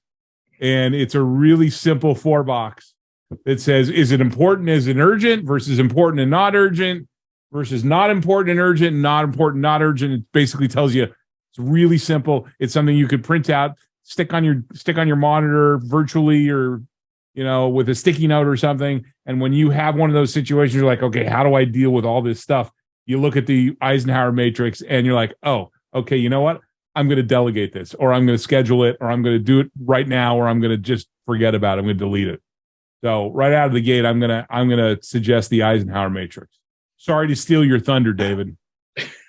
S1: And it's a really simple 4-box that says, is it important as an urgent versus important and not urgent versus not important and urgent, not important, not urgent. It basically tells you it's really simple. It's something you could print out, stick on your monitor virtually or, with a sticky note or something. And when you have one of those situations, you're like, okay, how do I deal with all this stuff? You look at the Eisenhower matrix and you're like, oh, okay, you know what? I'm going to delegate this, or I'm going to schedule it, or I'm going to do it right now, or I'm going to just forget about it. I'm going to delete it. So right out of the gate, I'm going to suggest the Eisenhower matrix. Sorry to steal your thunder, David.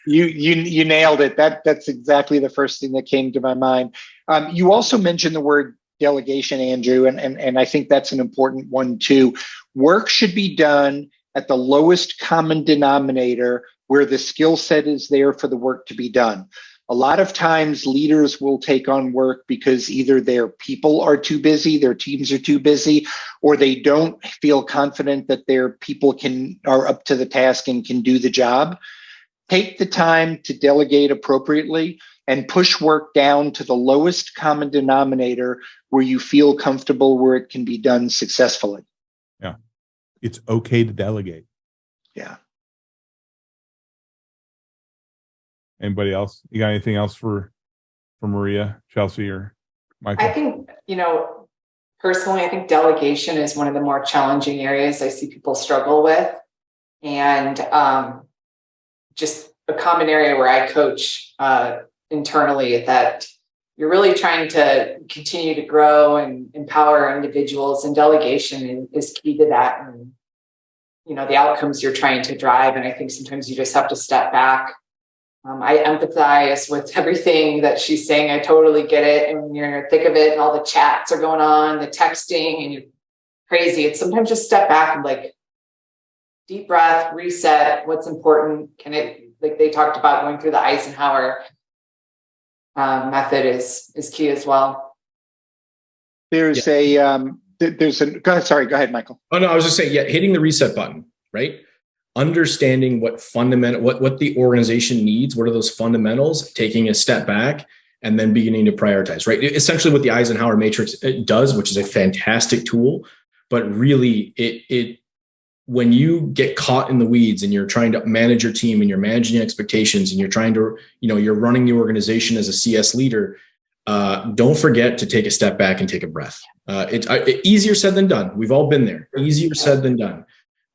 S3: You nailed it. That's exactly the first thing that came to my mind. You also mentioned the word delegation, Andrew, and I think that's an important one too. Work should be done at the lowest common denominator where the skill set is there for the work to be done. A lot of times leaders will take on work because either their people are too busy, their teams are too busy, or they don't feel confident that their people are up to the task and can do the job. Take the time to delegate appropriately and push work down to the lowest common denominator where you feel comfortable, where it can be done successfully.
S1: Yeah. It's okay to delegate.
S3: Yeah.
S1: Anybody else? You got anything else for Maria, Chelsea, or Michael?
S2: I think, personally, I think delegation is one of the more challenging areas I see people struggle with. And just a common area where I coach internally, that you're really trying to continue to grow and empower individuals, and delegation is key to that. And, the outcomes you're trying to drive. And I think sometimes you just have to step back. I empathize with everything that she's saying. I totally get it. And when you're in the thick of it and all the chats are going on, the texting, and you're crazy, it's sometimes just step back and deep breath, reset. What's important? Like they talked about, going through the Eisenhower method is key as well.
S3: Go ahead, Michael.
S4: Oh no, I was just saying, hitting the reset button, right? Understanding what the organization needs, what are those fundamentals, taking a step back, and then beginning to prioritize, right? Essentially what the Eisenhower matrix does, which is a fantastic tool, but really it when you get caught in the weeds and you're trying to manage your team and you're managing expectations and you're trying to, you're running the organization as a CS leader, don't forget to take a step back and take a breath. It's easier said than done. We've all been there. Easier said than done.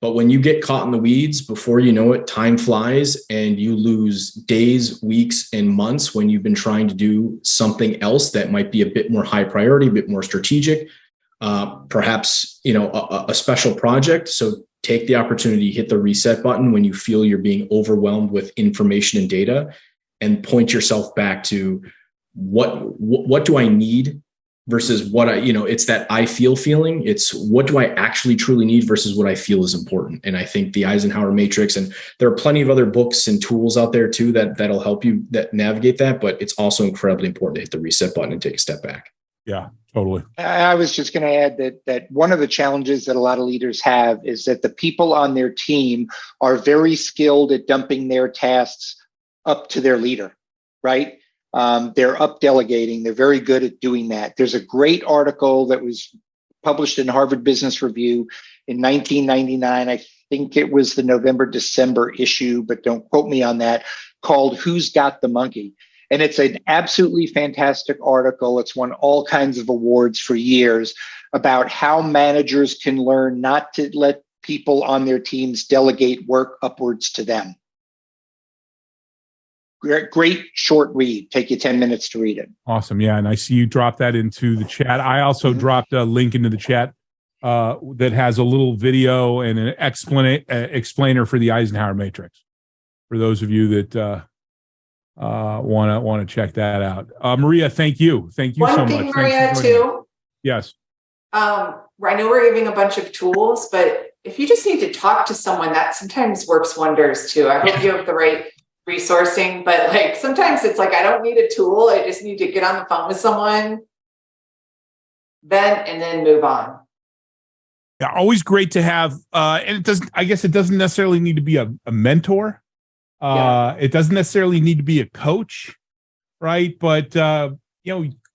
S4: But when you get caught in the weeds, before you know it, time flies and you lose days, weeks, and months when you've been trying to do something else that might be a bit more high priority, a bit more strategic, perhaps, a special project. So take the opportunity, hit the reset button when you feel you're being overwhelmed with information and data, and point yourself back to what do I need versus what it's that I feel feeling. It's what do I actually truly need versus what I feel is important. And I think the Eisenhower matrix, and there are plenty of other books and tools out there too that'll help you navigate that, but it's also incredibly important to hit the reset button and take a step back.
S1: Yeah, totally.
S3: I was just going to add that one of the challenges that a lot of leaders have is that the people on their team are very skilled at dumping their tasks up to their leader, right? They're up delegating. They're very good at doing that. There's a great article that was published in Harvard Business Review in 1999. I think it was the November-December issue, but don't quote me on that, called Who's Got the Monkey? And it's an absolutely fantastic article. It's won all kinds of awards for years about how managers can learn not to let people on their teams delegate work upwards to them. great short read. Take you 10 minutes to read it.
S1: Awesome. Yeah. And I see you drop that into the chat. I also dropped a link into the chat that has a little video and an explainer for the Eisenhower matrix for those of you that want to check that out. Maria, thank you. Thank you so much.
S2: One thing, Maria, too.
S1: Yes.
S2: I know we're giving a bunch of tools, but if you just need to talk to someone, that sometimes works wonders too. I hope you have the right resourcing, but like sometimes it's like, I don't need a tool. I just need to get on the phone with someone then move on.
S1: Yeah, always great to have. And it doesn't, I guess it doesn't necessarily need to be a mentor. It doesn't necessarily need to be a coach, right? But,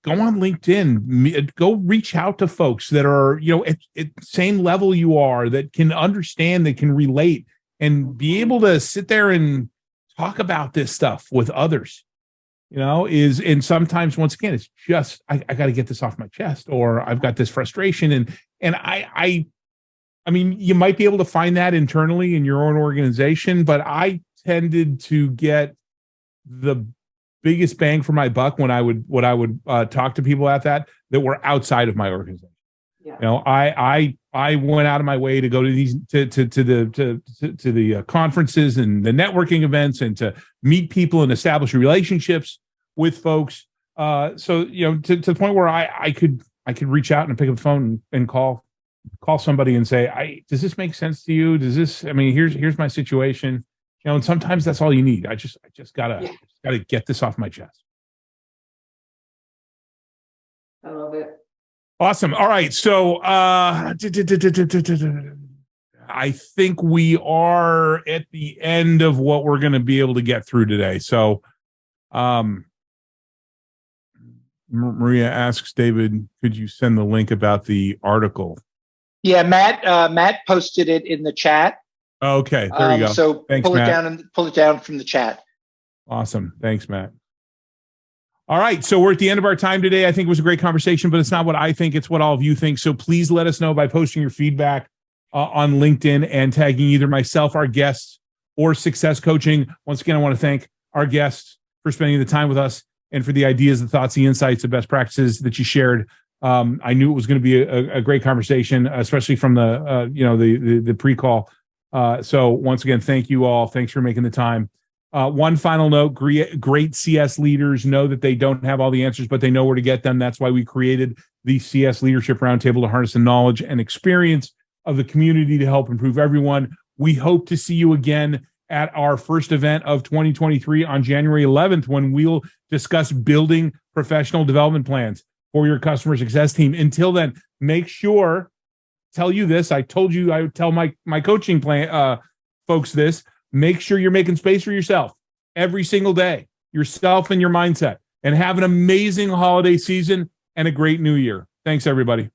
S1: go on LinkedIn, go reach out to folks that are, at same level you are, that can understand, that can relate, and be able to sit there and talk about this stuff with others, and sometimes, once again, it's just, I got to get this off my chest, or I've got this frustration. And I mean, you might be able to find that internally in your own organization, but I tended to get the biggest bang for my buck when I would talk to people that were outside of my organization. Yeah. I went out of my way to go to these to the conferences and the networking events, and to meet people and establish relationships with folks. To the point where I could reach out and pick up the phone and call somebody and say, does this make sense to you? Does this? I mean, here's my situation. And sometimes that's all you need. I just gotta get this off my chest.
S2: I love it.
S1: Awesome. All right. So I think we are at the end of what we're going to be able to get through today. So Maria asks David, could you send the link about the article?
S3: Yeah, Matt posted it in the chat.
S1: Okay, there you go.
S3: So
S1: thanks,
S3: pull
S1: Matt.
S3: Pull it down from the chat.
S1: Awesome. Thanks, Matt. All right. So we're at the end of our time today. I think it was a great conversation, but it's not what I think. It's what all of you think. So please let us know by posting your feedback on LinkedIn and tagging either myself, our guests, or Success Coaching. Once again, I want to thank our guests for spending the time with us and for the ideas, the thoughts, the insights, the best practices that you shared. I knew it was going to be a great conversation, especially from the pre-call. So once again, thank you all. Thanks for making the time. One final note, great CS leaders know that they don't have all the answers, but they know where to get them. That's why we created the CS Leadership Roundtable, to harness the knowledge and experience of the community to help improve everyone. We hope to see you again at our first event of 2023 on January 11th, when we'll discuss building professional development plans for your customer success team. Until then, make sure, tell you this, I told you, I would tell my coaching plan folks this, make sure you're making space for yourself every single day, yourself and your mindset, and have an amazing holiday season and a great new year. Thanks, everybody.